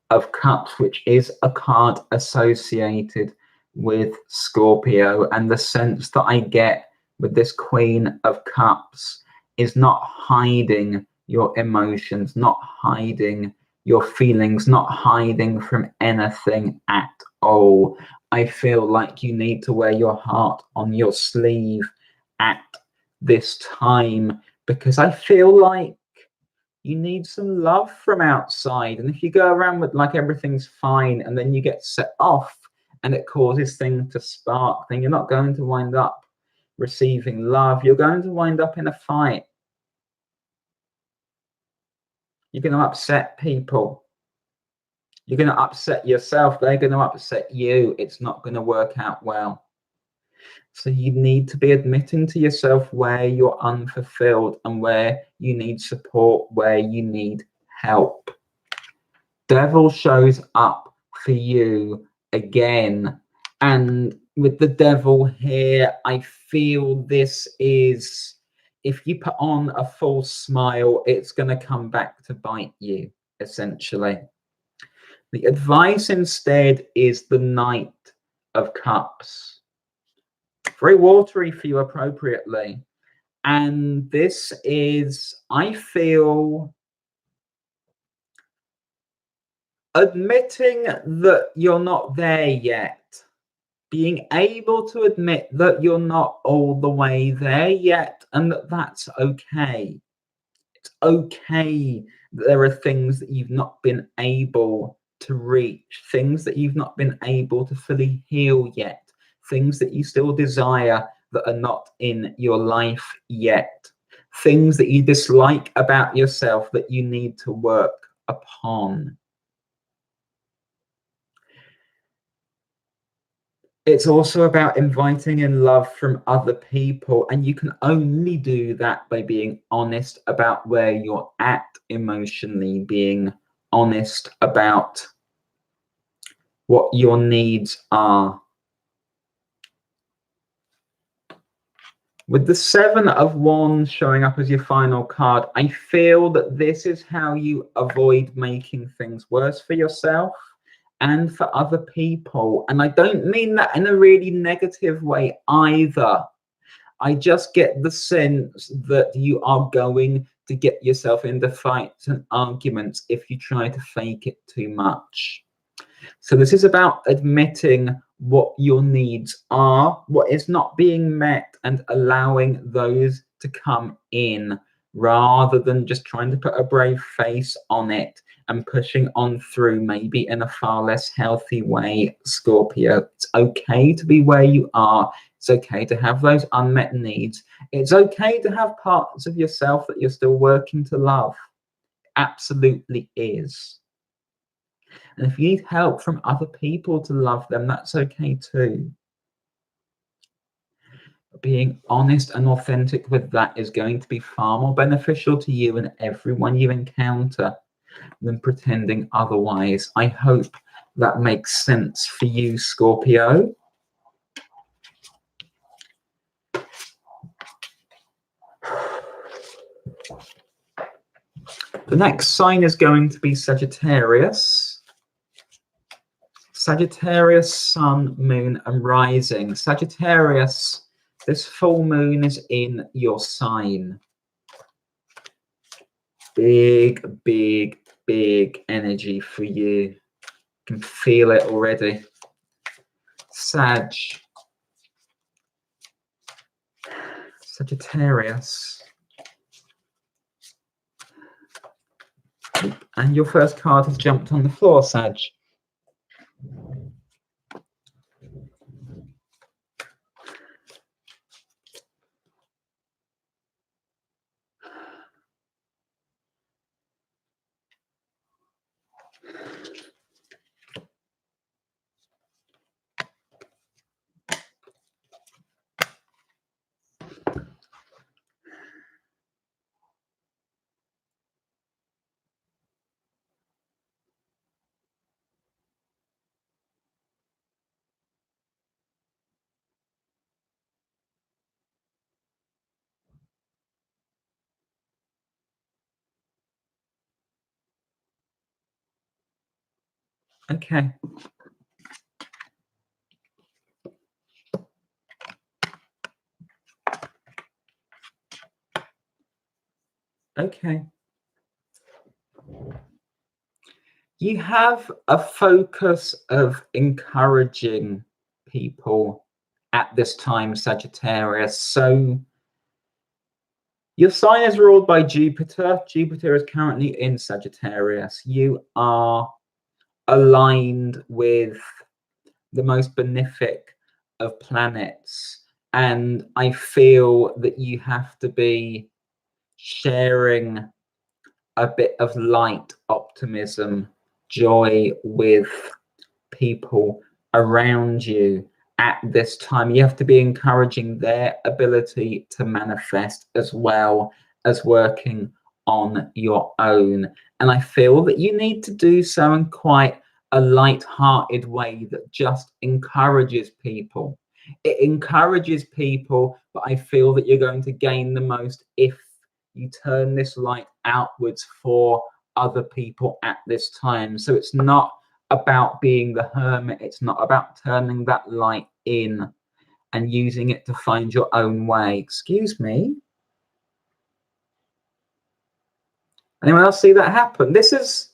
of Cups, which is a card associated with Scorpio. And the sense that I get with this Queen of Cups is not hiding your emotions, not hiding your feelings, not hiding from anything at all. I feel like you need to wear your heart on your sleeve at this time, because I feel like you need some love from outside. And if you go around with like everything's fine and then you get set off and it causes things to spark, then you're not going to wind up receiving love. You're going to wind up in a fight. You're going to upset people. You're going to upset yourself. They're going to upset you. It's not going to work out well. So you need to be admitting to yourself where you're unfulfilled and where you need support, where you need help. Devil shows up for you again. And with the devil here, I feel this is, if you put on a false smile, it's going to come back to bite you, essentially. The advice instead is the Knight of Cups. Very watery for you appropriately. And this is, I feel, admitting that you're not there yet. Being able to admit that you're not all the way there yet, and that that's okay. It's okay that there are things that you've not been able to reach, things that you've not been able to fully heal yet, things that you still desire that are not in your life yet, things that you dislike about yourself that you need to work upon. It's also about inviting in love from other people, and you can only do that by being honest about where you're at emotionally, being honest about what your needs are. With the Seven of Wands showing up as your final card, I feel that this is how you avoid making things worse for yourself and for other people. And I don't mean that in a really negative way either. I just get the sense that you are going to get yourself into fights and arguments if you try to fake it too much. So this is about admitting what your needs are, what is not being met, and allowing those to come in, rather than just trying to put a brave face on it and pushing on through, maybe in a far less healthy way, Scorpio. It's okay to be where you are. It's okay to have those unmet needs. It's okay to have parts of yourself that you're still working to love. Absolutely is. And if you need help from other people to love them, that's okay too. Being honest and authentic with that is going to be far more beneficial to you and everyone you encounter than pretending otherwise. I hope that makes sense for you, Scorpio. The next sign is going to be Sagittarius. Sagittarius, Sun, Moon, and Rising. Sagittarius, this full moon is in your sign. Big, big, big energy for you. Can feel it already. Sagittarius. And your first card has jumped on the floor, Sag. Okay. Okay. You have a focus of encouraging people at this time, Sagittarius. So your sign is ruled by Jupiter. Jupiter is currently in Sagittarius. You are aligned with the most benefic of planets. And I feel that you have to be sharing a bit of light, optimism, joy with people around you at this time. You have to be encouraging their ability to manifest as well as working on your own. And I feel that you need to do so in quite a light-hearted way that just encourages people. It encourages people, but I feel that you're going to gain the most if you turn this light outwards for other people at this time. So it's not about being the hermit. It's not about turning that light in and using it to find your own way. Excuse me. Anyone else see that happen? This is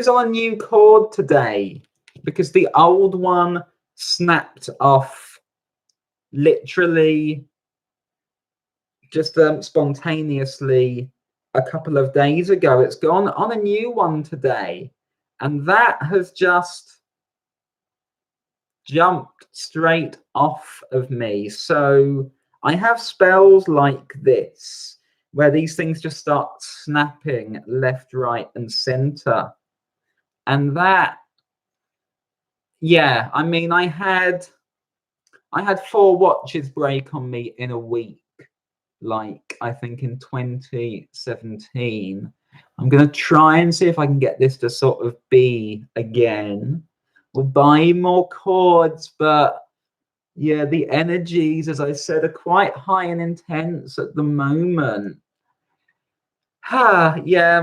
on a new cord today because the old one snapped off literally just spontaneously a couple of days ago. It's gone on a new one today, and that has just jumped straight off of me. So I have spells like this where these things just start snapping left, right, and center. And that, yeah, I mean, I had 4 watches break on me in a week, like I think in 2017. I'm gonna try and see if I can get this to sort of be again. We'll buy more cords, but yeah, the energies, as I said, are quite high and intense at the moment. Yeah,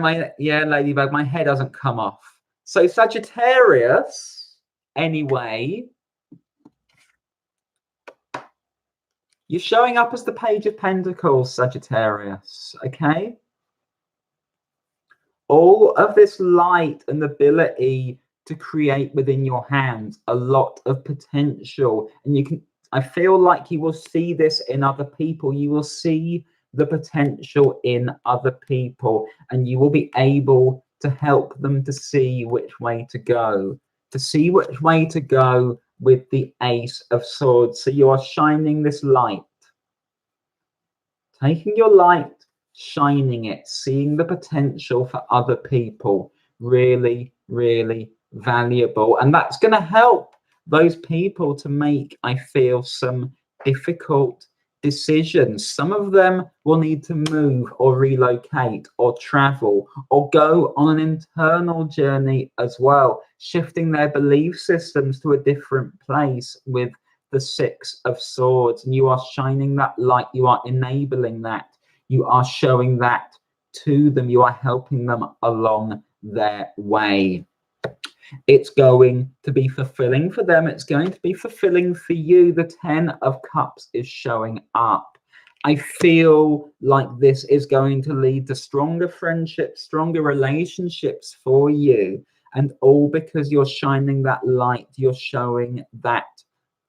Ladybug, my head hasn't come off. So Sagittarius, anyway, you're showing up as the Page of Pentacles, Sagittarius, okay? All of this light and ability to create within your hands, a lot of potential. And you can, I feel like you will see this in other people. You will see the potential in other people, and you will be able to help them to see which way to go, with the Ace of Swords. So you are shining this light, taking your light, shining it, seeing the potential for other people. Really, really valuable. And that's going to help those people to make, I feel, some difficult decisions. Some of them will need to move or relocate or travel or go on an internal journey as well, shifting their belief systems to a different place with the Six of Swords. And you are shining that light, you are enabling that, you are showing that to them, you are helping them along their way. It's going to be fulfilling for them, it's going to be fulfilling for you. The 10 of Cups is showing up. I feel like this is going to lead to stronger friendships, stronger relationships for you, and all because you're shining that light, you're showing that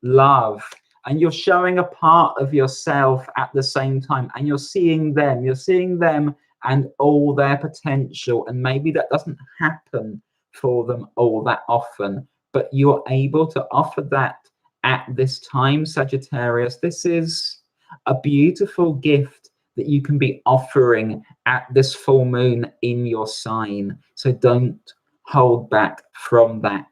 love, and you're showing a part of yourself at the same time, and you're seeing them and all their potential. And maybe that doesn't happen for them all that often, but you're able to offer that at this time, Sagittarius. This is a beautiful gift that you can be offering at this full moon in your sign. So don't hold back from that.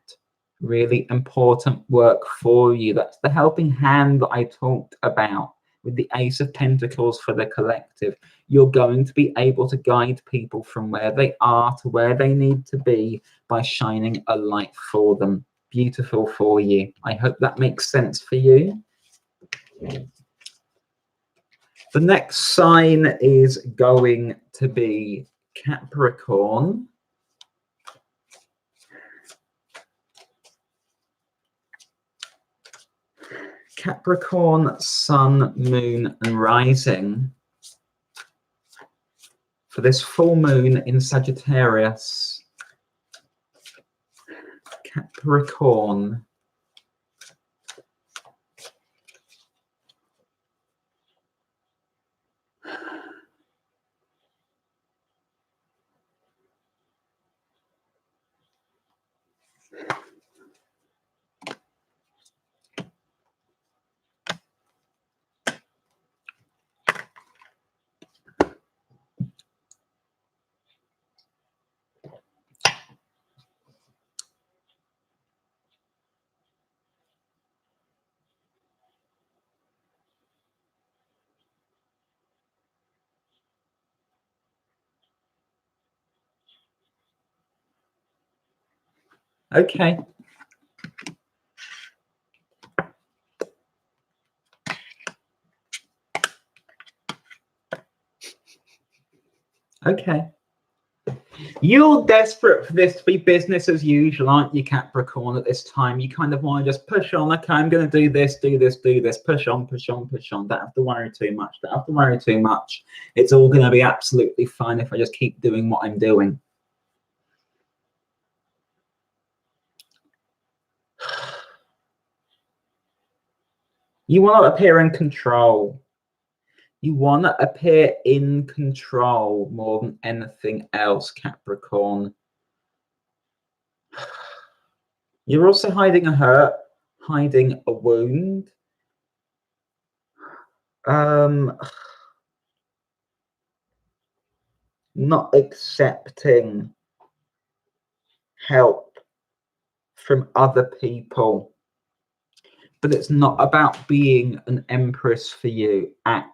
Really important work for you. That's the helping hand that I talked about with the Ace of Pentacles for the collective. You're going to be able to guide people from where they are to where they need to be by shining a light for them. Beautiful for you. I hope that makes sense for you. The next sign is going to be Capricorn. Capricorn, Sun, Moon, and Rising. For this full moon in Sagittarius, Capricorn. Okay. Okay. You're desperate for this to be business as usual, aren't you, Capricorn, at this time? You kind of want to just push on. Okay, I'm going to do this, do this, do this. Push on, push on, push on. Don't have to worry too much. Don't have to worry too much. It's all going to be absolutely fine if I just keep doing what I'm doing. You want to appear in control. You want to appear in control more than anything else, Capricorn. You're also hiding a hurt, hiding a wound. Not accepting help from other people. But it's not about being an empress for you at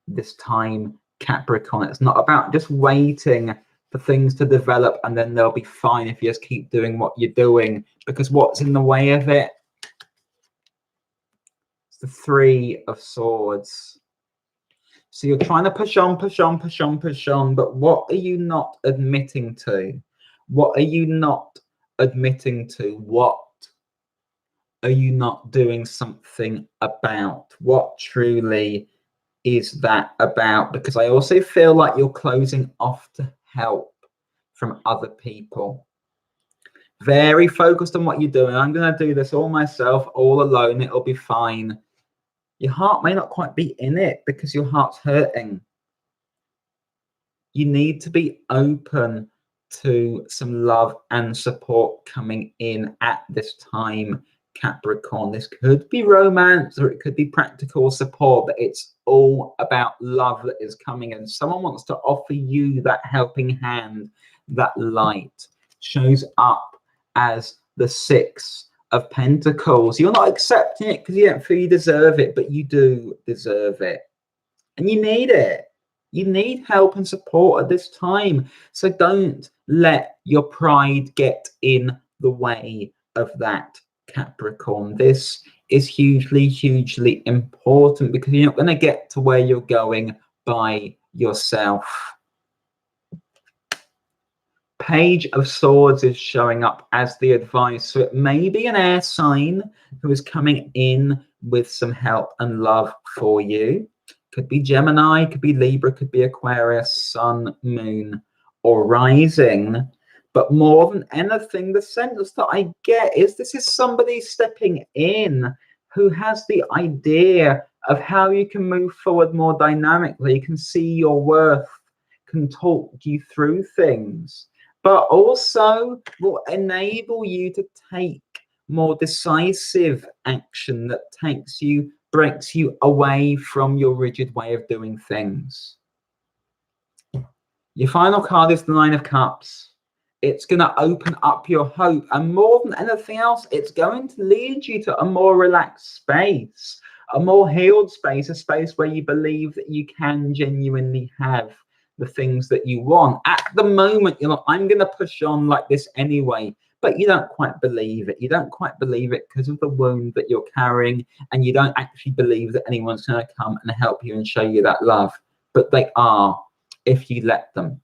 this time, Capricorn. It's not about just waiting for things to develop and then they'll be fine if you just keep doing what you're doing, because what's in the way of it? It's the Three of Swords. So you're trying to push on, push on, push on, push on, but what are you not admitting to? What are you not admitting to? What are you not doing something about? What truly is that about? Because I also feel like you're closing off to help from other people. Very focused on what you're doing. I'm going to do this all myself, all alone. It'll be fine. Your heart may not quite be in it because your heart's hurting. You need to be open to some love and support coming in at this time, Capricorn. This could be romance or it could be practical support, but it's all about love that is coming in. Someone wants to offer you that helping hand. That light shows up as the Six of Pentacles. You're not accepting it because you don't feel you deserve it, but you do deserve it. And you need it. You need help and support at this time. So don't let your pride get in the way of that, Capricorn. This is hugely, hugely important because you're not going to get to where you're going by yourself. Page of Swords is showing up as the advice. So it may be an air sign who is coming in with some help and love for you. Could be Gemini, could be Libra, could be Aquarius, Sun, Moon, or Rising. But more than anything, the sense that I get is this is somebody stepping in who has the idea of how you can move forward more dynamically, can see your worth, can talk you through things, but also will enable you to take more decisive action that breaks you away from your rigid way of doing things. Your final card is the Nine of Cups. It's going to open up your hope, and more than anything else, it's going to lead you to a more relaxed space, a more healed space, a space where you believe that you can genuinely have the things that you want. At the moment, you're like, I'm going to push on like this anyway, but you don't quite believe it. You don't quite believe it because of the wound that you're carrying, and you don't actually believe that anyone's going to come and help you and show you that love, but they are if you let them.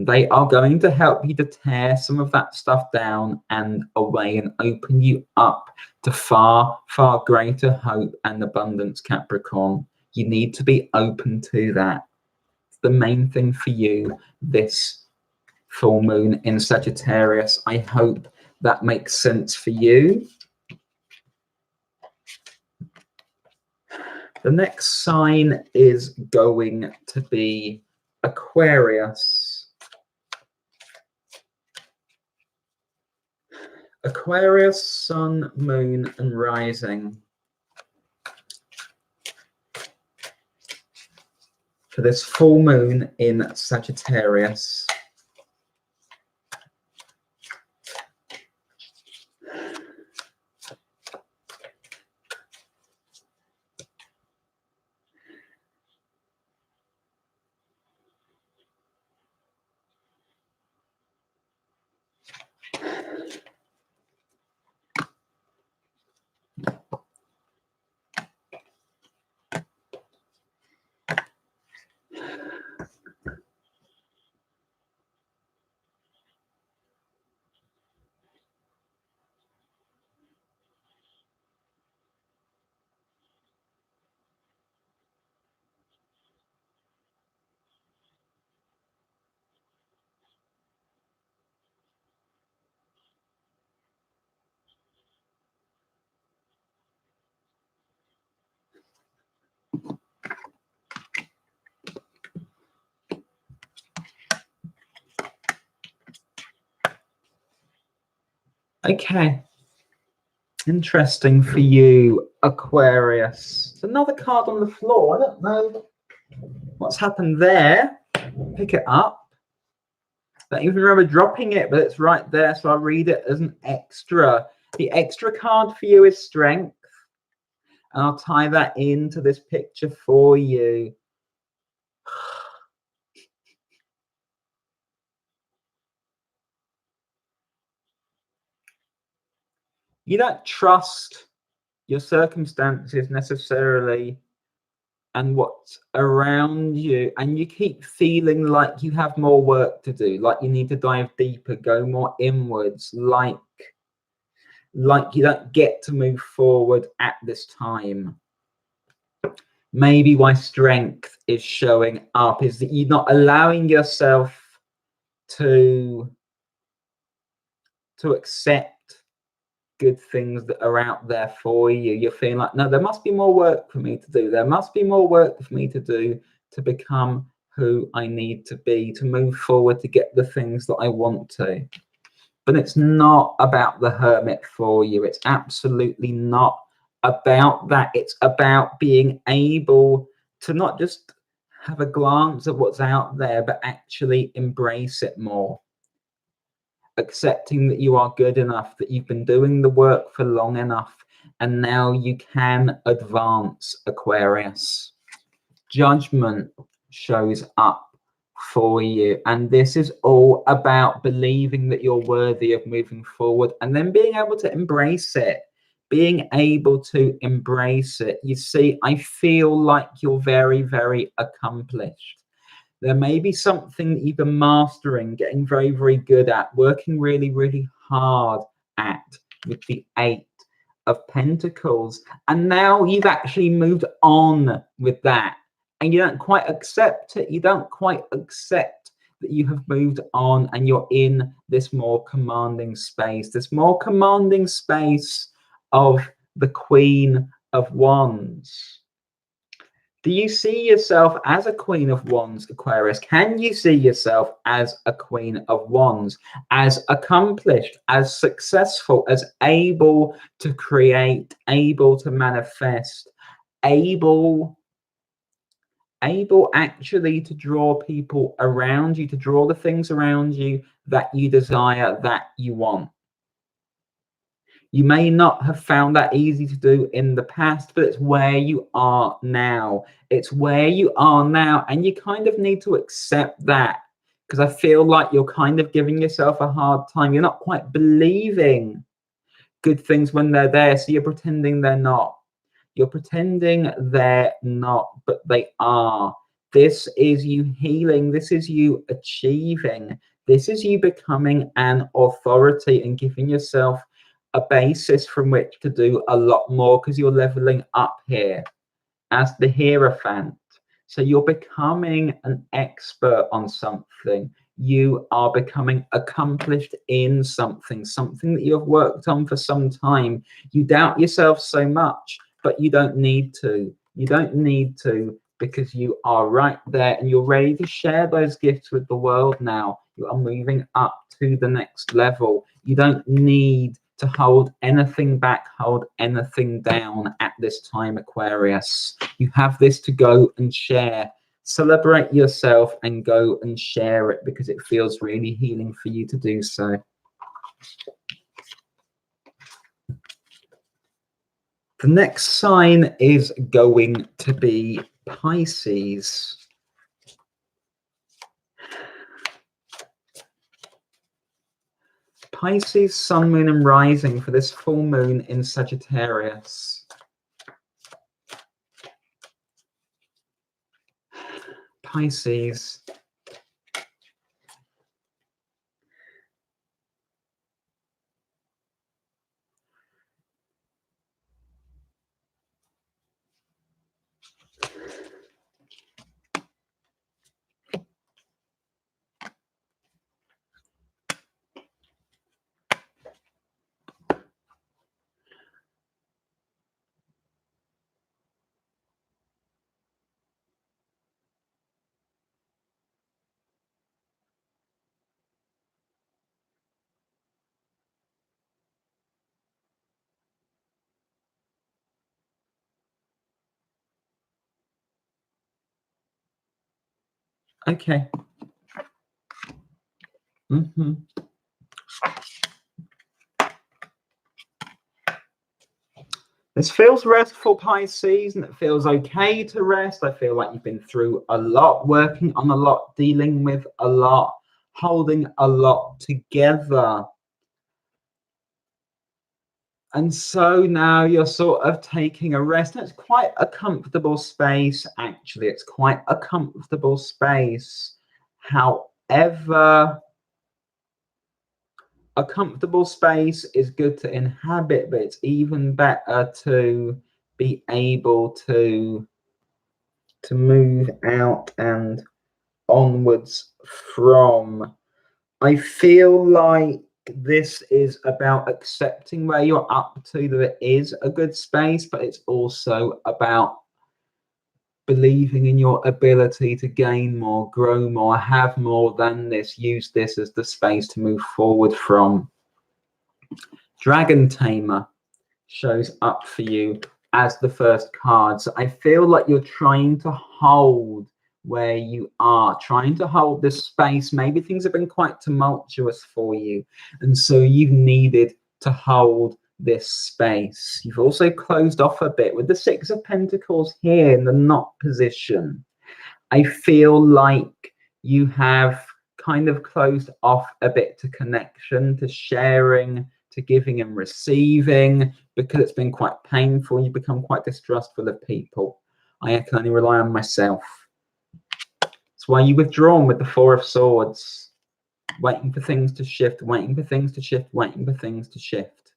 They are going to help you to tear some of that stuff down and away and open you up to far, far greater hope and abundance, Capricorn. You need to be open to that. It's the main thing for you this full moon in Sagittarius. I hope that makes sense for you. The next sign is going to be Aquarius. Aquarius, sun, moon, and rising. For this full moon in Sagittarius. Okay, interesting for you, Aquarius. It's another card on the floor. I don't know what's happened there. Pick it up. Don't even remember dropping it, but it's right there, so I'll read it as an extra. The extra card for you is strength, and I'll tie that into this picture for you. You don't trust your circumstances necessarily and what's around you, and you keep feeling like you have more work to do, like you need to dive deeper, go more inwards, like you don't get to move forward at this time. Maybe why strength is showing up is that you're not allowing yourself to accept good things that are out there for you. You're feeling like, no, there must be more work for me to do. There must be more work for me to do to become who I need to be, to move forward, to get the things that I want to. But it's not about the Hermit for you. It's absolutely not about that. It's about being able to not just have a glance at what's out there, but actually embrace it more. Accepting that you are good enough, that you've been doing the work for long enough, and now you can advance, Aquarius. Judgment shows up for you, and this is all about believing that you're worthy of moving forward and then being able to embrace it. Being able to embrace it. You see, I feel like you're very, very accomplished. There may be something that you've been mastering, getting very, very good at, working really, really hard at with the 8 of Pentacles. And now you've actually moved on with that. And you don't quite accept it. You don't quite accept that you have moved on and you're in this more commanding space, this more commanding space of the Queen of Wands. Do you see yourself as a Queen of Wands, Aquarius? Can you see yourself as a Queen of Wands, as accomplished, as successful, as able to create, able to manifest, able actually to draw people around you, to draw the things around you that you desire, that you want? You may not have found that easy to do in the past, but it's where you are now. It's where you are now, and you kind of need to accept that, because I feel like you're kind of giving yourself a hard time. You're not quite believing good things when they're there, so you're pretending they're not. You're pretending they're not, but they are. This is you healing. This is you achieving. This is you becoming an authority and giving yourself a basis from which to do a lot more, because you're leveling up here as the Hierophant. So you're becoming an expert on something. You are becoming accomplished in something, something that you have worked on for some time. You doubt yourself so much, but you don't need to. You don't need to, because you are right there and you're ready to share those gifts with the world now. You are moving up to the next level. You don't need to hold anything back, hold anything down at this time, Aquarius. You have this to go and share. Celebrate yourself and go and share it, because it feels really healing for you to do so. The next sign is going to be Pisces. Pisces, sun, moon, and rising for this full moon in Sagittarius. Pisces. Okay. This feels restful, Pisces, and it feels okay to rest. I feel like you've been through a lot, working on a lot, dealing with a lot, holding a lot together. And so now you're sort of taking a rest. And it's quite a comfortable space, actually. It's quite a comfortable space. However, a comfortable space is good to inhabit, but it's even better to be able to move out and onwards from. I feel like this is about accepting where you're up to, that it is a good space, but it's also about believing in your ability to gain more, grow more, have more than this. Use this as the space to move forward from. Dragon Tamer shows up for you as the first card. So I feel like you're trying to hold where you are, trying to hold this space. Maybe things have been quite tumultuous for you, and so you've needed to hold this space. You've also closed off a bit with the Six of Pentacles here in the knot position. I feel like you have kind of closed off a bit to connection, to sharing, to giving and receiving, because it's been quite painful. You become quite distrustful of people. I can only rely on myself. That's why you withdrawn with the Four of Swords, waiting for things to shift, waiting for things to shift, waiting for things to shift.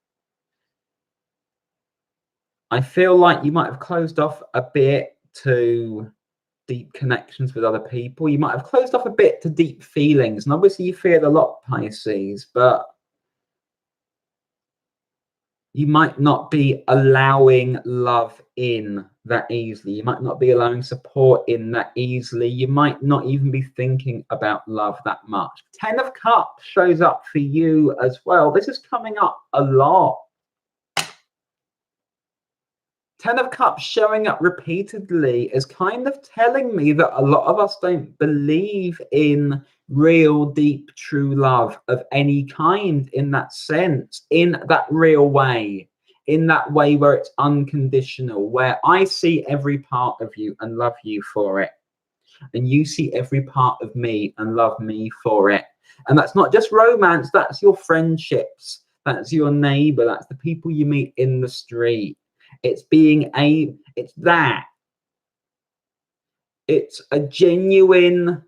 I feel like you might have closed off a bit to deep connections with other people. You might have closed off a bit to deep feelings. And obviously you feel a lot, Pisces, but you might not be allowing love in that easily. You might not be allowing support in that easily. You might not even be thinking about love that much. 10 of Cups shows up for you as well. This is coming up a lot. 10 of Cups showing up repeatedly is kind of telling me that a lot of us don't believe in real, deep, true love of any kind, in that sense, in that real way, in that way where it's unconditional, where I see every part of you and love you for it, and you see every part of me and love me for it. And that's not just romance, that's your friendships, that's your neighbor, that's the people you meet in the street. It's that. It's a genuine,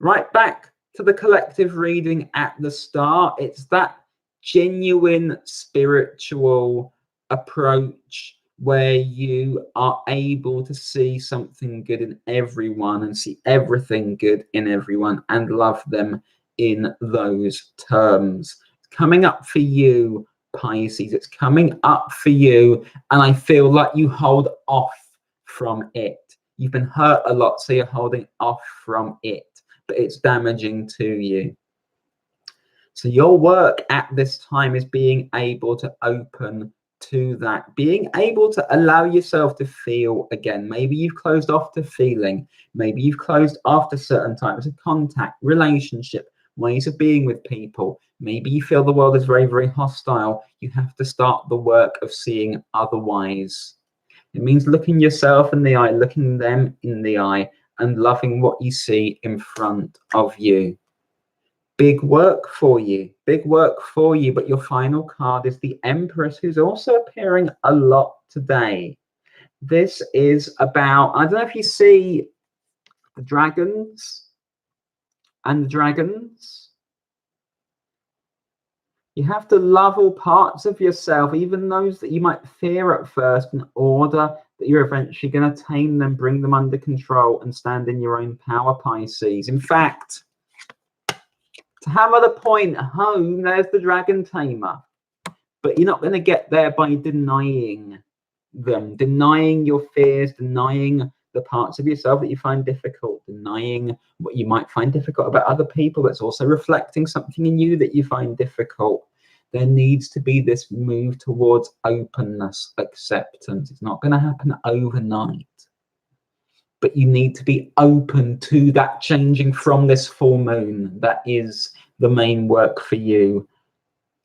right back to the collective reading at the start. It's that genuine spiritual approach where you are able to see something good in everyone and see everything good in everyone and love them in those terms. It's coming up for you, Pisces. It's coming up for you, and I feel like you hold off from it. You've been hurt a lot, so you're holding off from it, but it's damaging to you. So your work at this time is being able to open to that, being able to allow yourself to feel again. Maybe you've closed off to feeling. Maybe you've closed off to certain types of contact, relationship, ways of being with people. Maybe you feel the world is very, very hostile. You have to start the work of seeing otherwise. It means looking yourself in the eye, looking them in the eye, and loving what you see in front of you. Big work for you, big work for you. But your final card is the Empress, who's also appearing a lot today. This is about, I don't know if you see the dragons and the dragons. You have to love all parts of yourself, even those that you might fear at first, in order that you're eventually going to tame them, bring them under control, and stand in your own power, Pisces. In fact, to hammer the point home, there's the dragon tamer. But you're not going to get there by denying them, denying your fears, denying the parts of yourself that you find difficult, denying what you might find difficult about other people that's also reflecting something in you that you find difficult. There needs to be this move towards openness, acceptance. It's not going to happen overnight, but you need to be open to that changing from this full moon. That is the main work for you,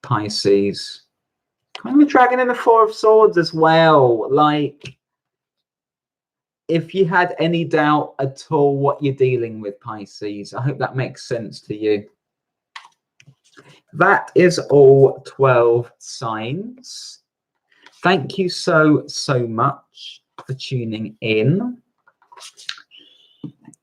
Pisces. Kind of a dragon in the Four of Swords as well. Like, if you had any doubt at all what you're dealing with, Pisces, I hope that makes sense to you. That is all 12 signs. Thank you so much for tuning in.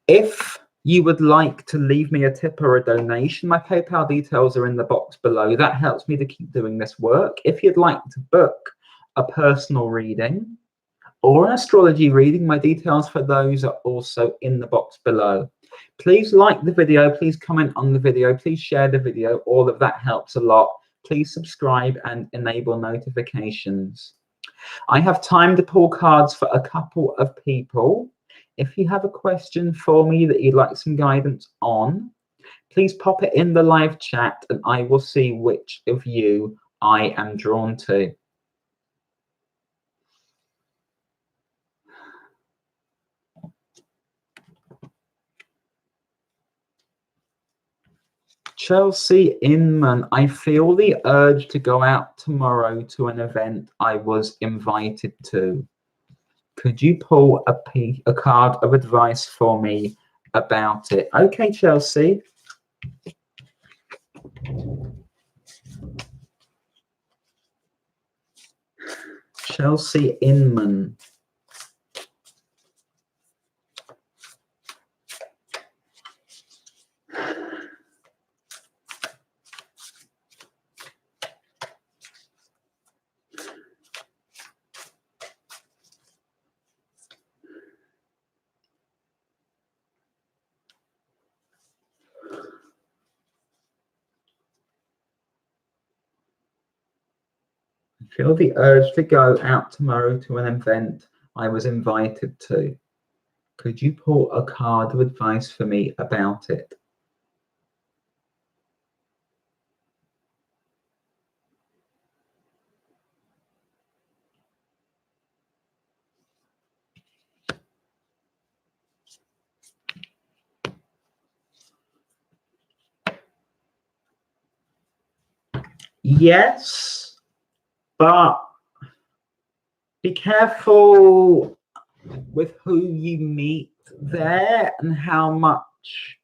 If you would like to leave me a tip or a donation, my PayPal details are in the box below. That helps me to keep doing this work. If you'd like to book a personal reading or an astrology reading, my details for those are also in the box below. Please like the video, please comment on the video, please share the video. All of that helps a lot. Please subscribe and enable notifications. I have time to pull cards for a couple of people. If you have a question for me that you'd like some guidance on, please pop it in the live chat and I will see which of you I am drawn to. Chelsea Inman, I feel the urge to go out tomorrow to an event I was invited to. Could you pull a card of advice for me about it? Okay, Chelsea. Chelsea Inman. Feel the urge to go out tomorrow to an event I was invited to. Could you pull a card of advice for me about it? Yes, but be careful with who you meet there and how much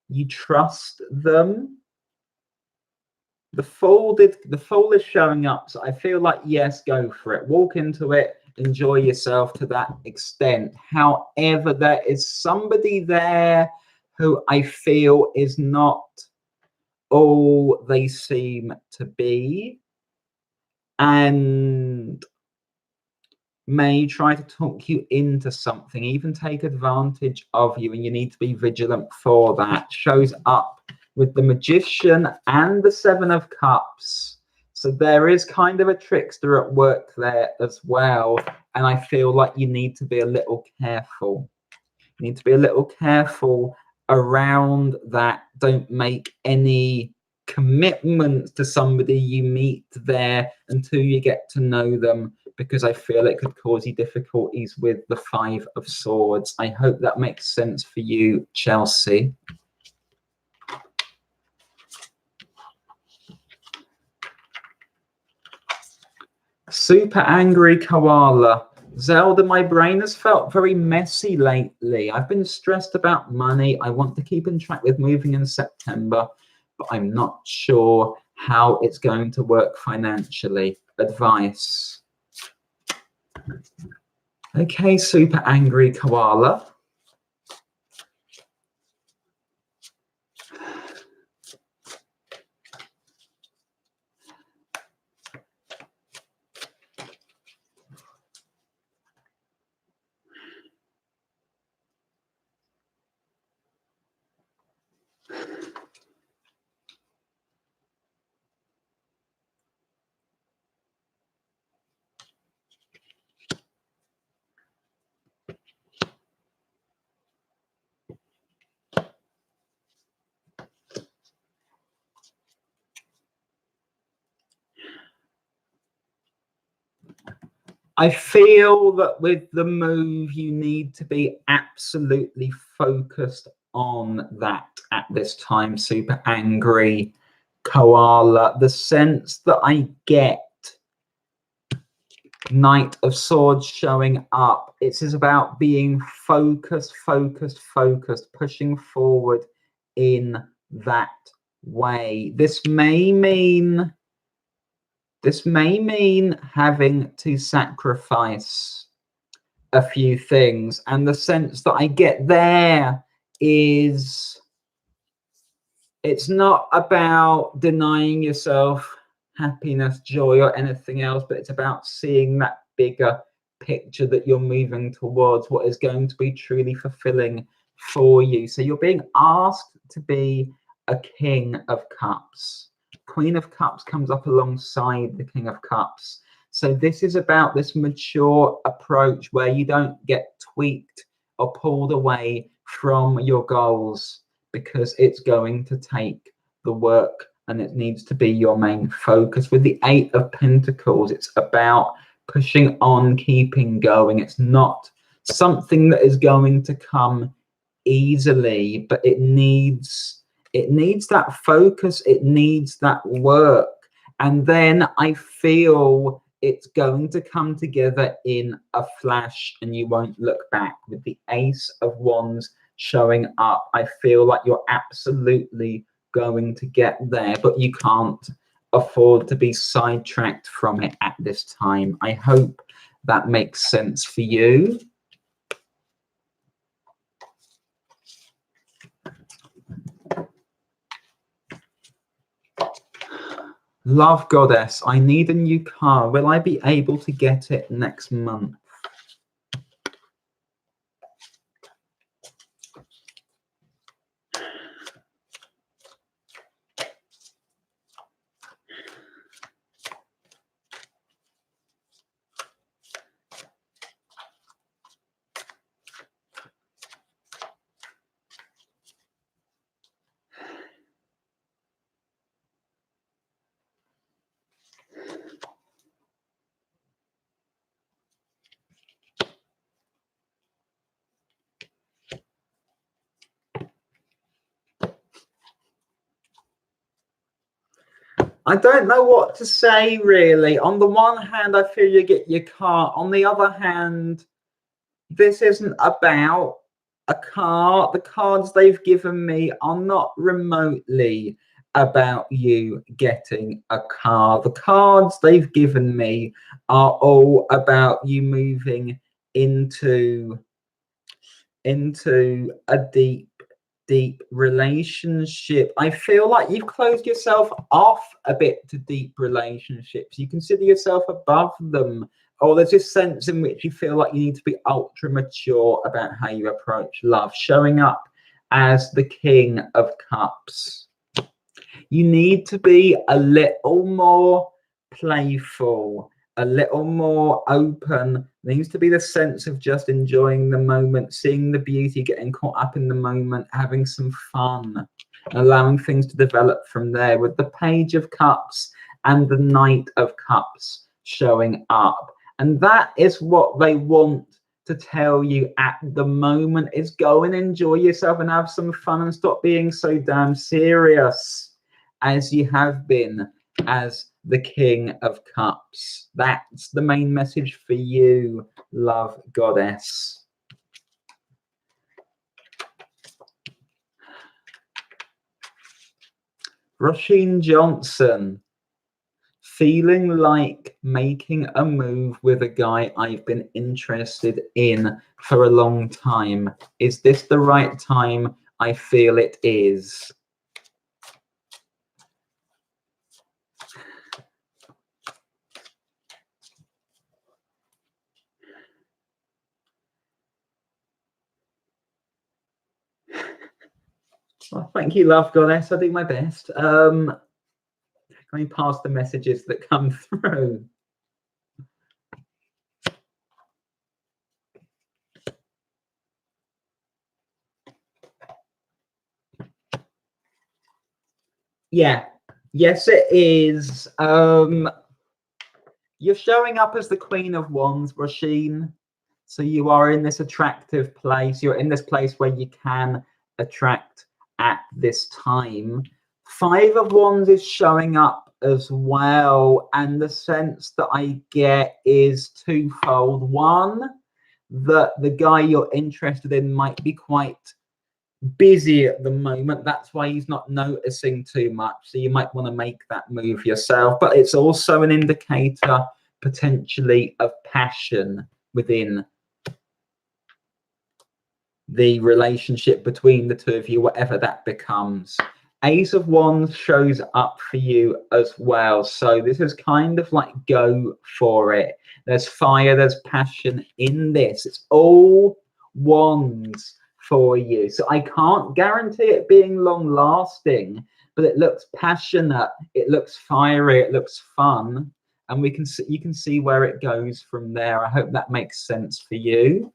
you trust them. The Fool is showing up, so I feel like, yes, go for it. Walk into it, enjoy yourself to that extent. However, there is somebody there who I feel is not all they seem to be, and may try to talk you into something, even take advantage of you, and you need to be vigilant for that. Shows up with the Magician and the Seven of Cups. So there is kind of a trickster at work there as well, and I feel like you need to be a little careful. You need to be a little careful around that. Don't make any commitments to somebody you meet there until you get to know them, because I feel it could cause you difficulties with the Five of Swords. I hope that makes sense for you, Chelsea. Super angry koala. Zelda, my brain has felt very messy lately. I've been stressed about money. I want to keep in track with moving in September, but I'm not sure how it's going to work financially. Advice. Okay, super angry koala. I feel that with the move, you need to be absolutely focused on that at this time, super angry koala. The sense that I get, Knight of Swords showing up, it is about being focused, pushing forward in that way. This may mean having to sacrifice a few things, and the sense that I get there is it's not about denying yourself happiness, joy, or anything else, but it's about seeing that bigger picture that you're moving towards, what is going to be truly fulfilling for you. So you're being asked to be a King of Cups. Queen of Cups comes up alongside the King of Cups. So this is about this mature approach where you don't get tweaked or pulled away from your goals, because it's going to take the work and it needs to be your main focus. With the Eight of Pentacles, it's about pushing on, keeping going. It's not something that is going to come easily, but it needs that focus, it needs that work, and then I feel it's going to come together in a flash and you won't look back. With the Ace of Wands showing up, I feel like you're absolutely going to get there, but you can't afford to be sidetracked from it at this time. I hope that makes sense for you. Love Goddess, I need a new car. Will I be able to get it next month? I don't know what to say, really. On the one hand, I feel you get your car. On the other hand, this isn't about a car. The cards they've given me are not remotely about you getting a car. The cards they've given me are all about you moving into a deep relationship. I feel like you've closed yourself off a bit to deep relationships. You consider yourself above them, or there's this sense in which you feel like you need to be ultra mature about how you approach love, showing up as the King of Cups. You need to be a little more playful, a little more open. There needs to be the sense of just enjoying the moment, seeing the beauty, getting caught up in the moment, having some fun, allowing things to develop from there, with the Page of Cups and the Knight of Cups showing up. And that is what they want to tell you at the moment, is go and enjoy yourself and have some fun and stop being so damn serious as you have been as the King of Cups. That's the main message for you, love goddess. Roisin Johnson. Feeling like making a move with a guy I've been interested in for a long time. Is this the right time? I feel it is. Well, thank you, love goddess. I'll do my best. Let me pass the messages that come through. Yeah, yes, it is. You're showing up as the Queen of Wands, Roisin. So you are in this attractive place. You're in this place where you can attract at this time. Five of Wands is showing up as well, and the sense that I get is twofold. One, that the guy you're interested in might be quite busy at the moment, that's why he's not noticing too much, so you might want to make that move yourself. But it's also an indicator potentially of passion within the relationship between the two of you, whatever that becomes. Ace of Wands shows up for you as well, so this is kind of like go for it. There's fire, there's passion in this. It's all wands for you, so I can't guarantee it being long lasting, but it looks passionate, it looks fiery, it looks fun, and we can see, you can see where it goes from there. I hope that makes sense for you.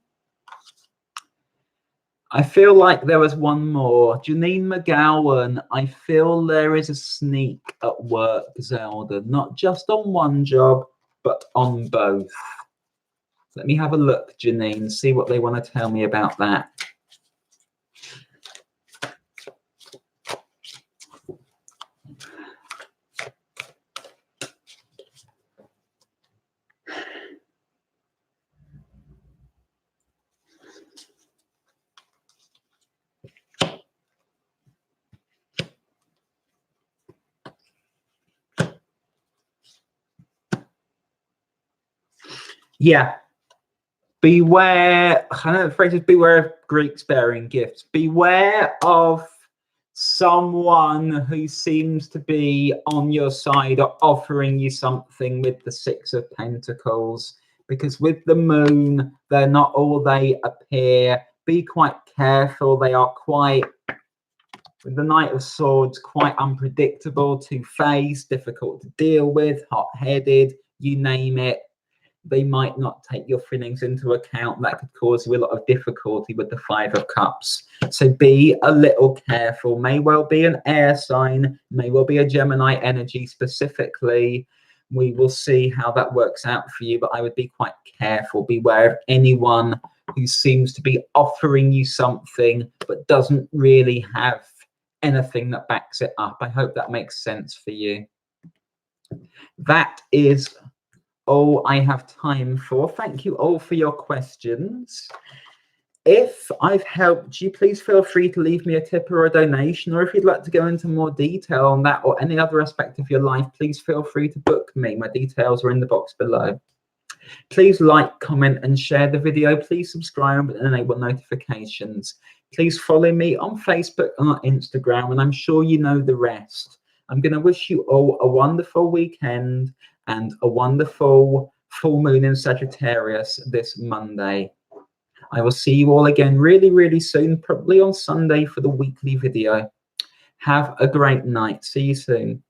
I feel like there was one more. Janine McGowan, I feel there is a sneak at work, Zelda, not just on one job, but on both. Let me have a look, Janine, see what they want to tell me about that. Yeah. Beware, I know the phrase is beware of Greeks bearing gifts. Beware of someone who seems to be on your side or offering you something with the Six of Pentacles, because with the moon, they're not all they appear. Be quite careful. They are quite, with the Knight of Swords, quite unpredictable, two-faced, difficult to deal with, hot-headed, you name it. They might not take your feelings into account. That could cause you a lot of difficulty with the Five of Cups. So be a little careful. May well be an air sign, may well be a Gemini energy specifically. We will see how that works out for you, but I would be quite careful. Beware of anyone who seems to be offering you something but doesn't really have anything that backs it up. I hope that makes sense for you. That is all I have time for. Thank you all for your questions. If I've helped you, please feel free to leave me a tip or a donation, or if you'd like to go into more detail on that or any other aspect of your life, please feel free to book me. My details are in the box below. Please like, comment, and share the video. Please subscribe and enable notifications. Please follow me on Facebook and on Instagram, and I'm sure you know the rest. I'm going to wish you all a wonderful weekend and a wonderful full moon in Sagittarius this Monday. I will see you all again really, really soon, probably on Sunday for the weekly video. Have a great night. See you soon.